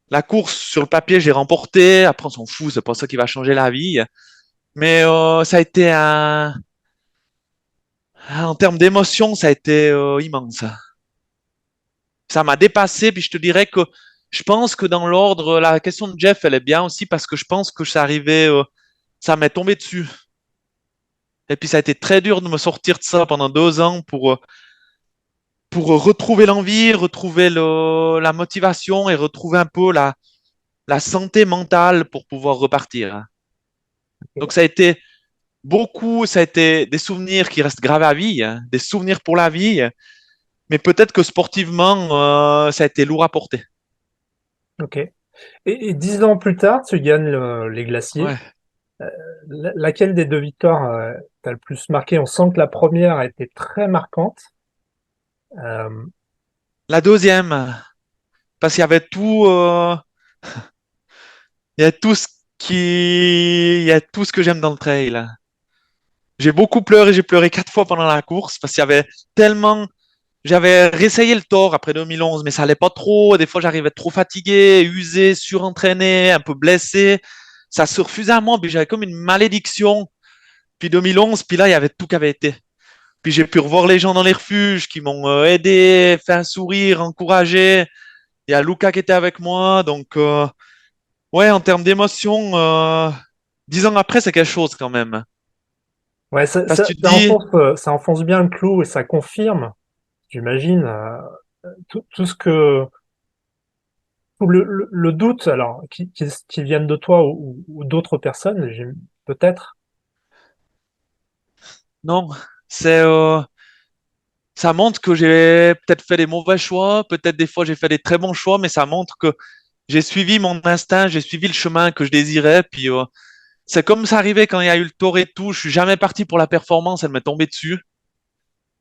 la course sur le papier, j'ai remporté. Après, on s'en fout, c'est pas ça qui va changer la vie. Mais ça a été en termes d'émotion, ça a été immense. Ça m'a dépassé. Puis je te dirais que je pense que dans l'ordre, la question de Jeff, elle est bien aussi parce que je pense que ça arrivait, ça m'est tombé dessus. Et puis ça a été très dur de me sortir de ça pendant 2 ans pour retrouver l'envie, retrouver la motivation et retrouver un peu la santé mentale pour pouvoir repartir. Donc ok. ça a été beaucoup, ça a été des souvenirs qui restent gravés à vie, hein, des souvenirs pour la vie, mais peut-être que sportivement, ça a été lourd à porter. Ok. Et 10 ans plus tard, tu gagnes les glaciers. Ouais. Laquelle des deux victoires t'as le plus marqué? On sent que la première a été très marquante. Euh, La deuxième, parce qu'il y avait tout, il y a tout ce il y a tout ce que j'aime dans le trail. J'ai beaucoup pleuré, j'ai pleuré 4 fois pendant la course parce qu'il y avait tellement. J'avais réessayé le tort après 2011, mais ça allait pas trop. Des fois, j'arrivais trop fatigué, usé, surentraîné, un peu blessé. Ça se refusait à moi, puis j'avais comme une malédiction. Puis 2011, puis là, il y avait tout qui avait été. Puis j'ai pu revoir les gens dans les refuges qui m'ont aidé, fait un sourire, encouragé. Il y a Luca qui était avec moi. Donc, ouais, en termes d'émotion, 10 ans après, c'est quelque chose quand même. ouais, Parce que tu te dis, ça enfonce bien le clou et ça confirme, j'imagine, tout ce que tout le doute, alors qui viennent de toi ou d'autres personnes, peut-être. non, c'est, ça montre que j'ai peut-être fait des mauvais choix, peut-être des fois j'ai fait des très bons choix, mais ça montre que j'ai suivi mon instinct, j'ai suivi le chemin que je désirais. Puis c'est comme ça arrivait quand il y a eu le tour et tout. Je suis jamais parti pour la performance, elle m'est tombée dessus.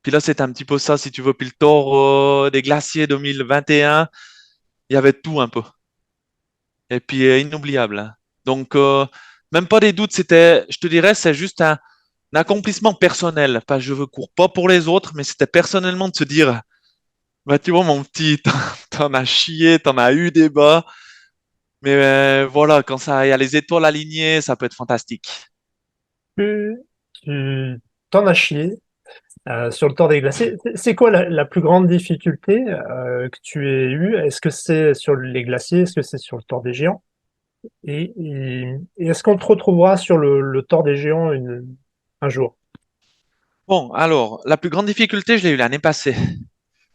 Puis là, c'est un petit peu ça, si tu veux. Puis le tour des glaciers 2021, il y avait tout un peu. Et puis inoubliable, hein. Donc, même pas des doutes, c'était, je te dirais, c'est juste un accomplissement personnel. Enfin, je ne cours pas pour les autres, mais c'était personnellement de se dire, bah, tu vois, mon petit, t'en as chié, t'en as eu des bas. Mais voilà, quand ça, il y a les étoiles alignées, ça peut être fantastique. Tu, tu t'en as chié sur le Tour des Glaciers. C'est quoi la plus grande difficulté que tu aies eue? Est-ce que c'est sur les glaciers? Est-ce que c'est sur le Tour des Géants? Et est-ce qu'on te retrouvera sur le Tour des Géants un jour? Bon, alors, la plus grande difficulté, je l'ai eu l'année passée.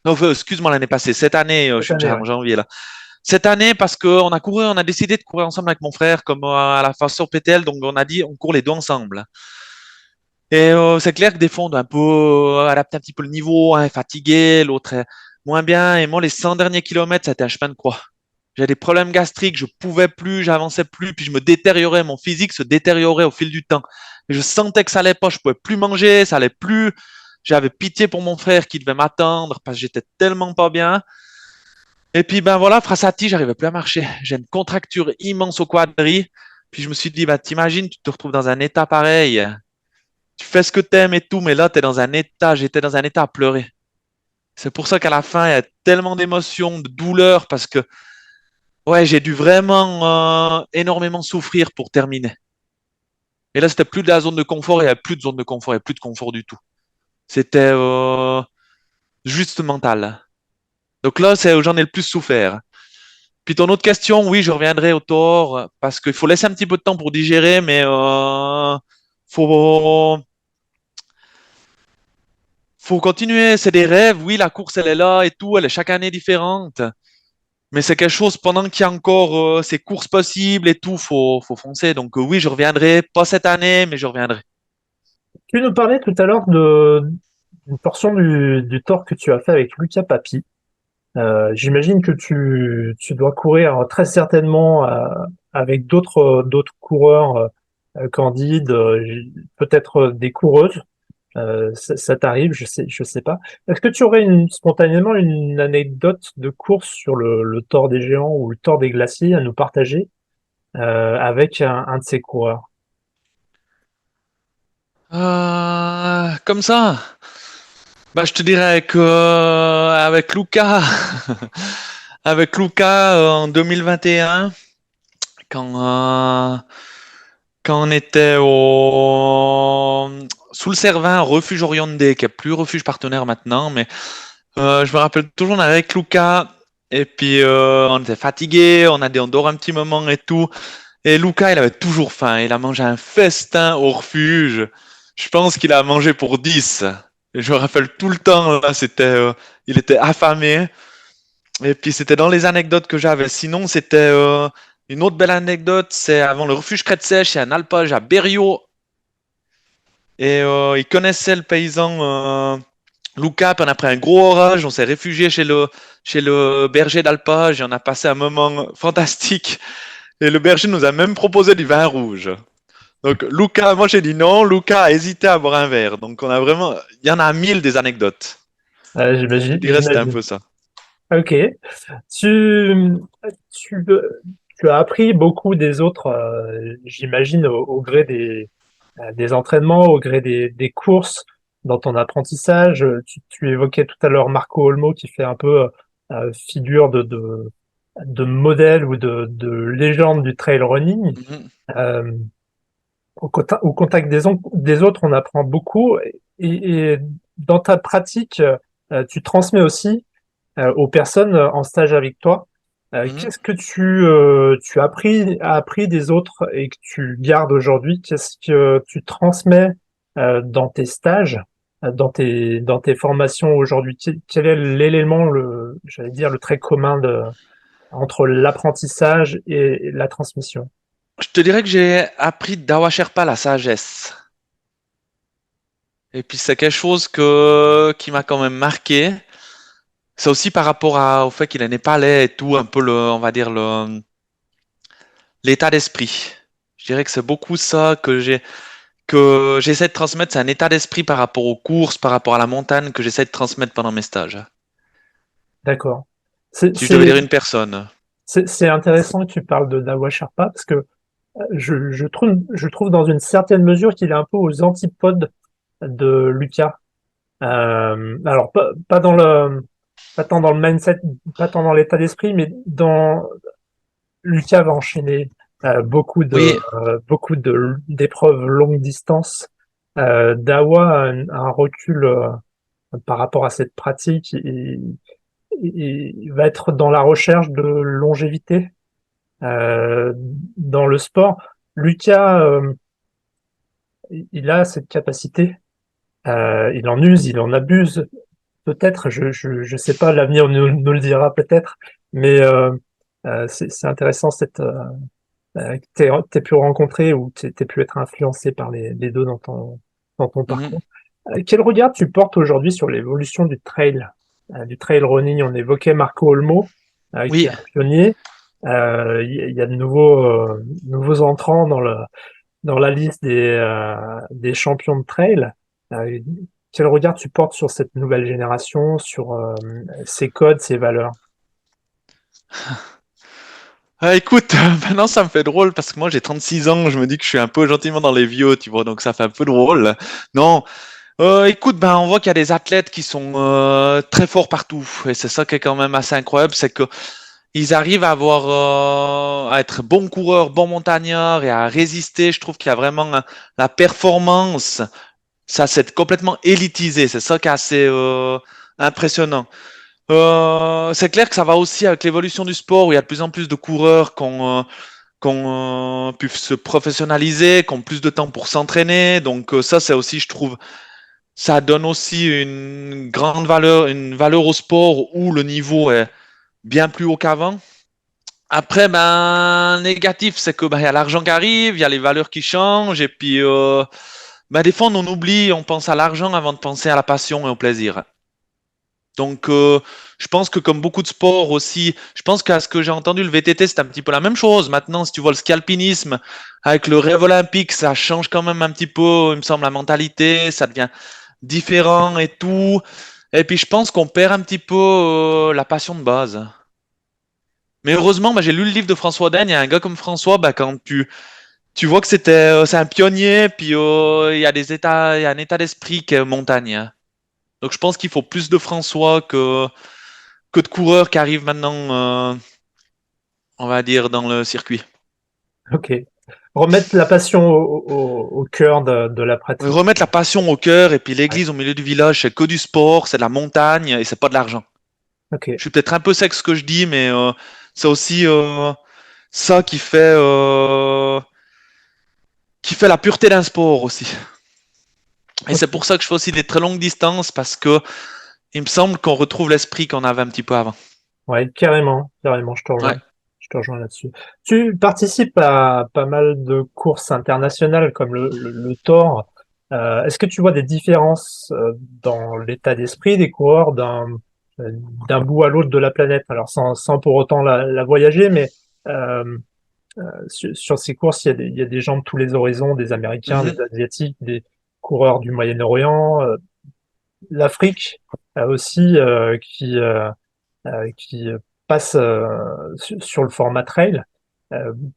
Non, excuse-moi, l'année passée. Cette année, je Cette suis année, déjà ouais. en janvier là. Cette année, parce qu'on a couru, on a décidé de courir ensemble avec mon frère, comme à la phase sur PTL, donc on a dit on court les deux ensemble. Et c'est clair que des fois, on doit un peu adapter un petit peu le niveau, un est fatigué, l'autre est moins bien. Et moi, les 100 derniers kilomètres, ça a été un chemin de croix. J'avais des problèmes gastriques, je pouvais plus, j'avançais plus, puis je me détériorais, mon physique se détériorait au fil du temps. Et je sentais que ça allait pas, je pouvais plus manger, ça allait plus. J'avais pitié pour mon frère qui devait m'attendre parce que j'étais tellement pas bien. Et puis ben voilà, Frassati, j'arrivais plus à marcher. J'ai une contracture immense au quadri. Puis je me suis dit, bah t'imagines, tu te retrouves dans un état pareil. Tu fais ce que t'aimes et tout, mais là, t'es dans un état, j'étais dans un état à pleurer. C'est pour ça qu'à la fin, il y a tellement d'émotions, de douleur, parce que Ouais, j'ai dû vraiment énormément souffrir pour terminer. Et là, c'était plus de la zone de confort, il n'y avait plus de zone de confort, il n'y avait plus de confort du tout. C'était juste mental. Donc là, c'est où j'en ai le plus souffert. Puis ton autre question, oui, je reviendrai au tort parce qu'il faut laisser un petit peu de temps pour digérer, mais faut faut continuer. C'est des rêves. Oui, la course, elle est là et tout, elle est chaque année différente. Mais c'est quelque chose pendant qu'il y a encore ces courses possibles et tout, faut foncer. Donc oui, je reviendrai, pas cette année, mais je reviendrai. Tu nous parlais tout à l'heure d'une portion du tour que tu as fait avec Lucas Papi. J'imagine que tu dois courir très certainement avec d'autres coureurs candides, peut-être des coureuses. Ça t'arrive, je sais pas. Est-ce que tu aurais spontanément une anecdote de course sur le Tour des Géants ou le Tour des Glaciers à nous partager avec un de ces coureurs? Comme ça, bah, je te dirais que avec Luca, avec Luca en 2021, quand, euh, quand on était sous le Cervin, refuge Oriondé, qui est plus refuge partenaire maintenant, mais je me rappelle toujours, on était avec Luca, et puis on était fatigué, on dort un petit moment et tout. Et Luca, il avait toujours faim. Il a mangé un festin au refuge. Je pense qu'il a mangé pour 10. Et je me rappelle tout le temps, là, il était affamé. Et puis c'était dans les anecdotes que j'avais. Sinon, c'était une autre belle anecdote, c'est avant le refuge Crête Sèche, il y a un alpage à Berrios. Et il connaissait le paysan Luca, puis on a pris un gros orage, on s'est réfugié chez le berger d'alpage et on a passé un moment fantastique. Et le berger nous a même proposé du vin rouge. Donc Luca, moi j'ai dit non, Luca a hésité à boire un verre. Donc on a vraiment, il y en a 1000 des anecdotes. Je J'imagine, dirais que c'était un j'imagine. peu ça. Ok. Tu, tu, tu as appris beaucoup des autres, j'imagine, au gré des entraînements, au gré des courses, dans ton apprentissage. Tu évoquais tout à l'heure Marco Olmo qui fait un peu figure de modèle ou de légende du trail running. Mhm. Euh, au contact des autres, on apprend beaucoup. Et dans ta pratique, tu transmets aussi aux personnes en stage avec toi. Mhm. Qu'est-ce que tu as appris des autres et que tu gardes aujourd'hui? Qu'est-ce que tu transmets dans tes stages, dans tes formations aujourd'hui? Quel est l'élément, j'allais dire, le trait commun entre l'apprentissage et la transmission? Je te dirais que j'ai appris d'Awa Sherpa la sagesse. Et puis c'est quelque chose qui m'a quand même marqué. C'est aussi par rapport au fait qu'il est népalais et tout, un peu on va dire l'état d'esprit. Je dirais que c'est beaucoup ça que j'essaie de transmettre, c'est un état d'esprit par rapport aux courses, par rapport à la montagne que j'essaie de transmettre pendant mes stages. D'accord. C'est Si je devais c'est- dire une personne. c'est intéressant que tu parles de Dawa Sherpa parce que je trouve dans une certaine mesure qu'il est un peu aux antipodes de Lucas. Alors pas tant dans le mindset, pas tant dans l'état d'esprit, mais dans Lucas va enchaîner Oui, beaucoup d'épreuves longue distance. Dawa a un recul par rapport à cette pratique et il va être dans la recherche de longévité euh, dans le sport. Lucas, il a cette capacité. Il en use, il en abuse. Peut-être, je sais pas, l'avenir nous le dira peut-être, mais c'est intéressant que t'aies pu rencontrer ou t'aies pu être influencé par les deux dans ton mhm, parcours. Quel regard tu portes aujourd'hui sur l'évolution du trail running? On évoquait Marco Olmo, qui oui. est un pionnier. Il y a de nouveaux entrants dans la liste des champions de trail. Euh, Quel regard tu portes sur cette nouvelle génération, sur ses codes, ses valeurs? Écoute, maintenant ça me fait drôle parce que moi j'ai 36 ans, je me dis que je suis un peu gentiment dans les vieux, tu vois, donc ça fait un peu drôle. Non, écoute, ben on voit qu'il y a des athlètes qui sont très forts partout et c'est ça qui est quand même assez incroyable, c'est que ils arrivent à avoir, à être bons coureurs, bons montagnards et à résister. Je trouve qu'il y a vraiment la performance. Ça, c'est complètement élitisé. C'est ça qui est assez impressionnant. C'est clair que ça va aussi avec l'évolution du sport où il y a de plus en plus de coureurs qui ont pu se professionnaliser, qui ont plus de temps pour s'entraîner. Donc ça, c'est aussi, je trouve, ça donne aussi une valeur au sport où le niveau est bien plus haut qu'avant. Après, ben, négatif, c'est que ben, il y a l'argent qui arrive, il y a les valeurs qui changent, et puis ben, des fois on oublie, on pense à l'argent avant de penser à la passion et au plaisir. Donc, je pense que comme beaucoup de sports aussi, je pense qu'à ce que j'ai entendu, le VTT, c'est un petit peu la même chose. Maintenant, si tu vois le ski alpinisme, avec le rêve olympique, ça change quand même un petit peu, il me semble, la mentalité, ça devient différent et tout. Et puis, je pense qu'on perd un petit peu la passion de base. Mais heureusement, bah, j'ai lu le livre de François Daigne. Il y a un gars comme François, bah, quand tu vois que c'est un pionnier, puis il y a il y a un état d'esprit qui est montagne, hein. Donc je pense qu'il faut plus de François que de coureurs qui arrivent maintenant, on va dire, dans le circuit. Ok. Remettre la passion au cœur de la pratique. Remettre la passion au cœur, et puis Ouais. l'église au milieu du village, c'est que du sport, c'est de la montagne, et c'est pas de l'argent. Ok. Je suis peut-être un peu sec ce que je dis, mais c'est aussi ça qui fait la pureté d'un sport aussi. Et c'est Ok. pour ça que je fais aussi des très longues distances parce que il me semble qu'on retrouve l'esprit qu'on avait un petit peu avant. Ouais, carrément, carrément, je te Ouais. rejoins. Je te rejoins là-dessus. Tu participes à pas mal de courses internationales comme le Tour. Est-ce que tu vois des différences dans l'état d'esprit des coureurs euh, d'un bout à l'autre de la planète? Alors sans pour autant la voyager, mais euh, sur ces courses, il y a des gens de tous les horizons, des Américains, Mhm. des Asiatiques, des coureurs du Moyen-Orient, l'Afrique aussi qui passe sur le format trail.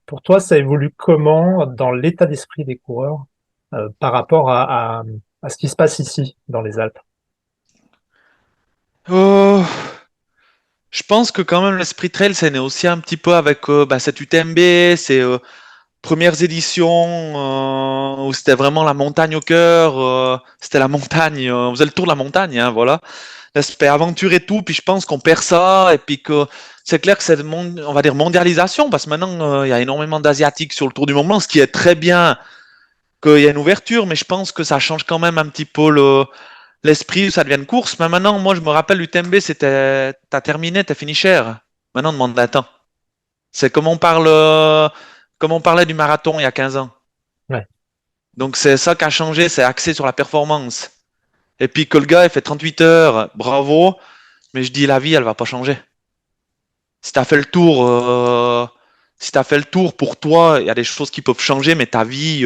Pour toi, ça évolue comment dans l'état d'esprit des coureurs par rapport à ce qui se passe ici, dans les Alpes? Euh, je pense que quand même l'esprit trail, c'est né aussi un petit peu avec bah, cette UTMB, ces premières éditions où c'était vraiment la montagne au cœur, c'était la montagne, on faisait le tour de la montagne, hein, voilà. L'aspect aventure et tout, puis je pense qu'on perd ça, et puis que c'est clair que c'est on va dire mondialisation, parce que maintenant il y a énormément d'Asiatiques sur le Tour du Mont Blanc, ce qui est très bien qu'il y a une ouverture, mais je pense que ça change quand même un petit peu l'esprit, ça devient une course. Mais maintenant, moi, je me rappelle, l'UTMB, c'était, t'as terminé, t'as fini cher. Maintenant, on demande l'attend. C'est comme on parlait du marathon il y a 15 ans. Ouais. Donc, c'est ça qui a changé, c'est axé sur la performance. Et puis que le gars, il fait 38 heures, bravo. Mais je dis, la vie, elle va pas changer. Si t'as fait le tour, si t'as fait le tour pour toi, il y a des choses qui peuvent changer, mais ta vie,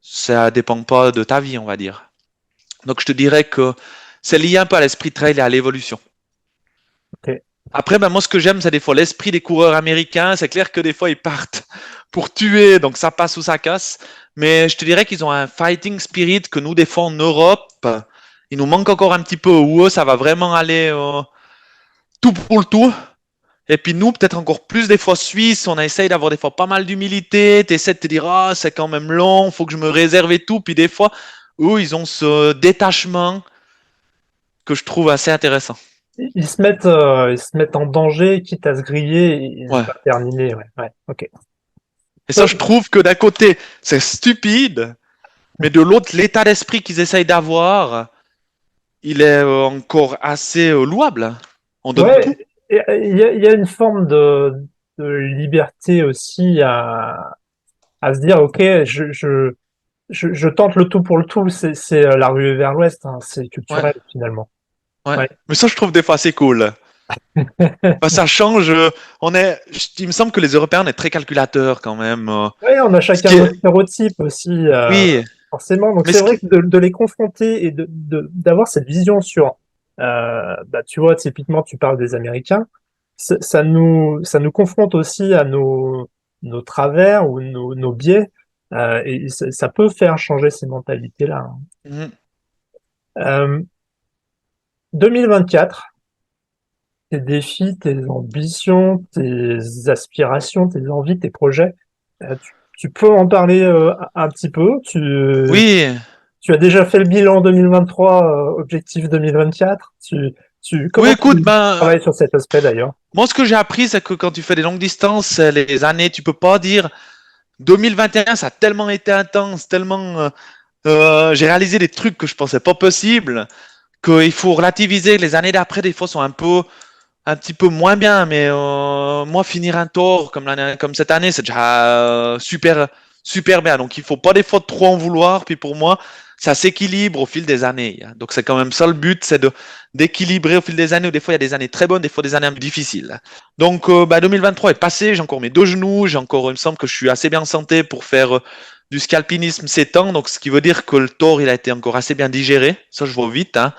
ça dépend pas de ta vie, on va dire. Donc je te dirais que c'est lié un peu à l'esprit trail et à l'évolution. Ok. Après, ben, moi, ce que j'aime, c'est des fois l'esprit des coureurs américains. C'est clair que des fois, ils partent pour tuer, donc ça passe ou ça casse. Mais je te dirais qu'ils ont un fighting spirit que nous, des fois, en Europe, il nous manque encore un petit peu. Où eux, ça va vraiment aller tout pour le tout. Et puis nous, peut-être encore plus des fois Suisses, on essaye d'avoir des fois pas mal d'humilité. Tu essaies de te dire, ah, c'est quand même long, faut que je me réserve et tout. Puis des fois, eux, ils ont ce détachement que je trouve assez intéressant. Ils se mettent en danger, quitte à se griller et ne Ouais. pas terminer. Ouais, ouais, ok. Et ça, Ouais, je trouve que d'un côté, c'est stupide, mais de l'autre, l'état d'esprit qu'ils essayent d'avoir, il est encore assez louable. On donne tout. ouais, et, il y a une forme de liberté aussi à se dire, ok, je tente le tout pour le tout. C'est la ruée vers l'ouest, hein, c'est Ouais, culturel finalement. ouais. Ouais. Mais ça, je trouve des fois assez cool. Bah, ça change. Il me semble que les Européens, on est très calculateurs quand même. Ouais, on a Ce chacun qui notre est... stéréotype aussi, Oui, forcément. Donc mais c'est vrai que de les confronter et d'avoir cette vision sur, bah, tu vois, typiquement, tu parles des Américains, ça nous confronte aussi à nos travers ou nos biais, et ça peut faire changer ces mentalités-là, hein. Mhm. 2024, tes défis, tes ambitions, tes aspirations, tes envies, tes projets. Tu peux en parler un petit peu? Oui, Tu as déjà fait le bilan 2023, objectif 2024. oui, Comment écoute, tu travailles sur cet aspect d'ailleurs? moi, ce que j'ai appris, c'est que quand tu fais des longues distances, les années, tu peux pas dire 2021, ça a tellement été intense, tellement j'ai réalisé des trucs que je pensais pas possible, qu'il faut relativiser. Les années d'après, des fois, sont un petit peu moins bien, mais moi, finir un tour comme cette année, c'est déjà super bien. Donc, il faut pas des fois trop en vouloir. Puis pour moi, ça s'équilibre au fil des années. Donc, c'est quand même ça le but, c'est d'équilibrer au fil des années. Où des fois, il y a des années très bonnes, des fois des années un peu difficiles. Donc, 2023 est passé. J'ai encore mes deux genoux. Il me semble que je suis assez bien en santé pour faire du scalpinisme ces temps. Donc, ce qui veut dire que le tour, il a été encore assez bien digéré. Ça, je vois vite, hein.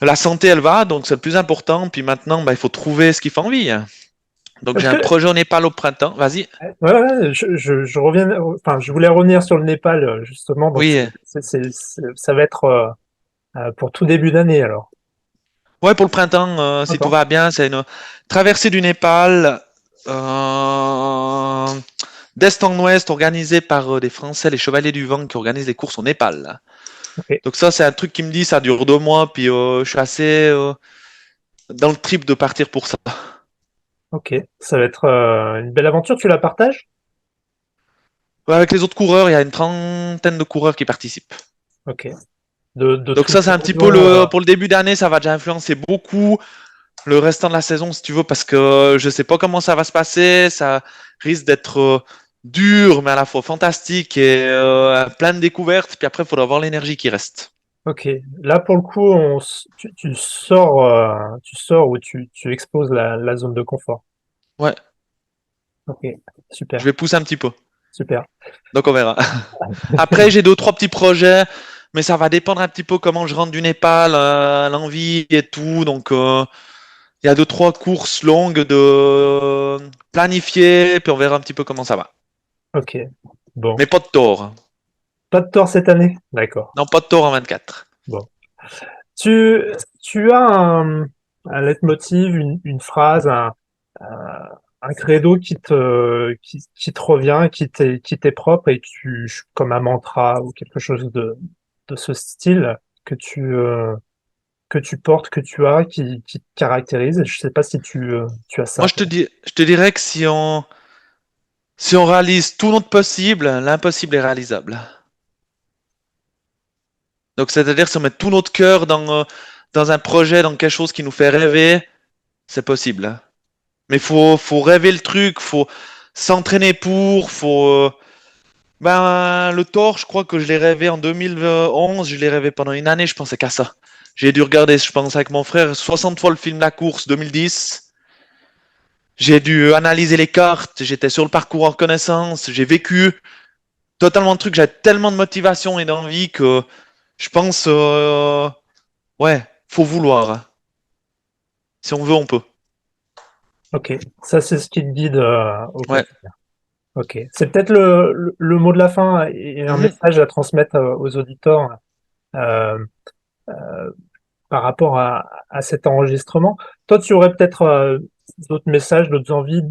La santé, elle va, donc c'est le plus important. Puis maintenant, il faut trouver ce qui fait envie. Donc j'ai Est-ce un que projet au Népal au printemps. Vas-y. ouais, je reviens, enfin, je voulais revenir sur le Népal justement. Donc Oui. ça va être pour tout début d'année alors. Ouais, pour le printemps, si tout D'accord. va bien, c'est une traversée du Népal euh, d'est en ouest organisée par des Français, les Chevaliers du Vent, qui organisent les courses au Népal. Ok. Donc ça, c'est un truc qui me dit, ça dure 2 mois, puis je suis assez dans le trip de partir pour ça. Ok. Ça va être une belle aventure. Tu la partages? Ouais, avec les autres coureurs, il y a une trentaine de coureurs qui participent. Ok. De Donc tout ça, c'est un petit peu horizon. pour le début d'année, ça va déjà influencer beaucoup le restant de la saison, si tu veux, parce que je sais pas comment ça va se passer. Ça risque d'être dur, mais à la fois fantastique et plein de découvertes. Puis après, il faudra voir l'énergie qui reste. Ok. Là pour le coup, tu sors ou tu exposes la zone de confort. Ouais, Ok. je Super. vais pousser un petit peu. Super. Donc on verra. Après, j'ai deux, trois petits projets, mais ça va dépendre un petit peu comment je rentre du Népal, l'envie et tout. Donc il y a deux, trois courses longues de planifier, puis on verra un petit peu comment ça va. Ok. Bon. Mais pas de tort. Pas de tort cette année? D'accord. Non, pas de tort en 24. Bon. Tu, tu as un leitmotiv, une phrase, un credo qui te revient, qui t'est propre et comme un mantra ou quelque chose de ce style que tu portes, que tu as, qui te caractérise. Je sais pas si tu as Moi, ça. je te dirais que si on réalise tout notre possible, l'impossible est réalisable. Donc, c'est-à-dire, si on met tout notre cœur dans un projet, dans quelque chose qui nous fait rêver, c'est possible. Mais faut rêver le truc, faut s'entraîner le tort, je crois que je l'ai rêvé en 2011, je l'ai rêvé pendant une année, je pensais qu'à ça. J'ai dû regarder, je pense, avec mon frère, 60 fois le film La Course 2010. J'ai dû analyser les cartes, j'étais sur le parcours en connaissance, j'ai vécu totalement de trucs, j'avais tellement de motivation et d'envie que je pense, ouais, faut vouloir. Si on veut, on peut. Ok. Ça, c'est ce qui te guide au Ouais. quotidien. Ok. C'est peut-être le mot de la fin et un Mhm. message à transmettre aux auditeurs. Euh, Par rapport à cet enregistrement. Toi, tu aurais peut-être d'autres messages, d'autres envies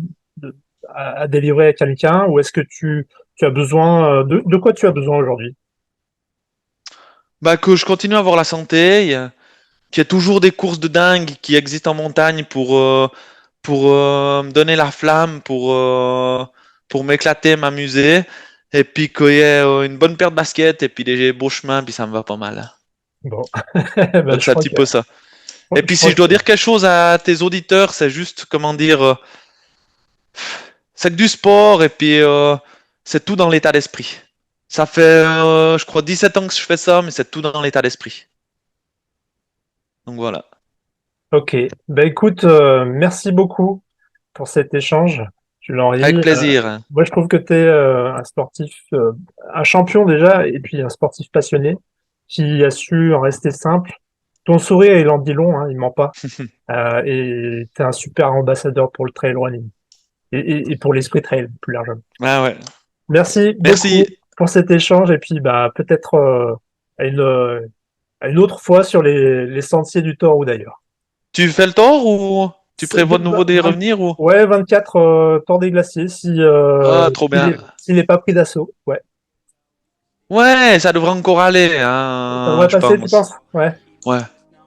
à délivrer à quelqu'un, ou est-ce que tu as besoin de quoi tu as besoin aujourd'hui? Bah, que je continue à avoir la santé, qu'il y ait toujours des courses de dingue qui existent en montagne pour me donner la flamme, pour m'éclater, m'amuser, et puis qu'il y ait une bonne paire de baskets et puis des beaux chemins, puis ça me va pas mal. Bon, ben, Donc c'est un petit peu ça. Et puis je si crois je dois que dire quelque chose à tes auditeurs, c'est juste, comment dire, c'est que du sport et puis c'est tout dans l'état d'esprit. Ça fait, je crois, 17 ans que je fais ça, mais c'est tout dans l'état d'esprit. Donc voilà. ok. Ben écoute, merci beaucoup pour cet échange, Avec Jules-Henri. plaisir. Moi, je trouve que tu es un sportif, un champion déjà, et puis un sportif passionné qui a su en rester simple. Ton sourire, il en dit long, hein, il ment pas. Et tu es un super ambassadeur pour le trail running et pour l'esprit trail plus largement. Ah ouais. Merci Merci. beaucoup pour cet échange et puis bah, peut-être à une autre fois sur les sentiers du Thor ou d'ailleurs. Tu fais le tour ou? Tu prévois de nouveau d'y revenir ou? Ouais, 24 Tour des Glaciers, Trop bien. s'il n'est pas pris d'assaut. Ouais. Ouais, ça devrait encore aller, Ça hein, devrait je passer, tu pense. penses? Ouais. Ouais,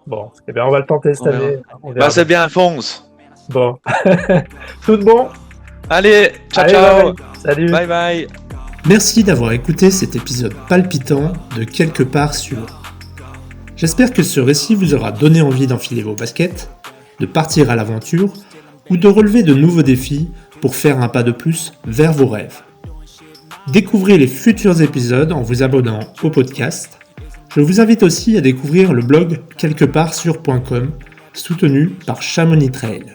Bon, eh bien, on va le tenter cette on verra. année. On verra C'est bien, fonce. bien. Bon. Tout de bon. Allez, ciao, Allez, ciao. bye. Salut. Bye bye. Merci d'avoir écouté cet épisode palpitant de Quelque part sûr. J'espère que ce récit vous aura donné envie d'enfiler vos baskets, de partir à l'aventure ou de relever de nouveaux défis pour faire un pas de plus vers vos rêves. Découvrez les futurs épisodes en vous abonnant au podcast. Je vous invite aussi à découvrir le blog quelquepartsur.com soutenu par Chamonix Trail.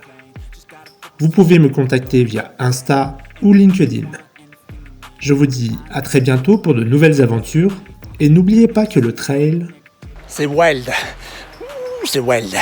Vous pouvez me contacter via Insta ou LinkedIn. Je vous dis à très bientôt pour de nouvelles aventures et n'oubliez pas que le trail, C'est wild. Ouh, c'est wild.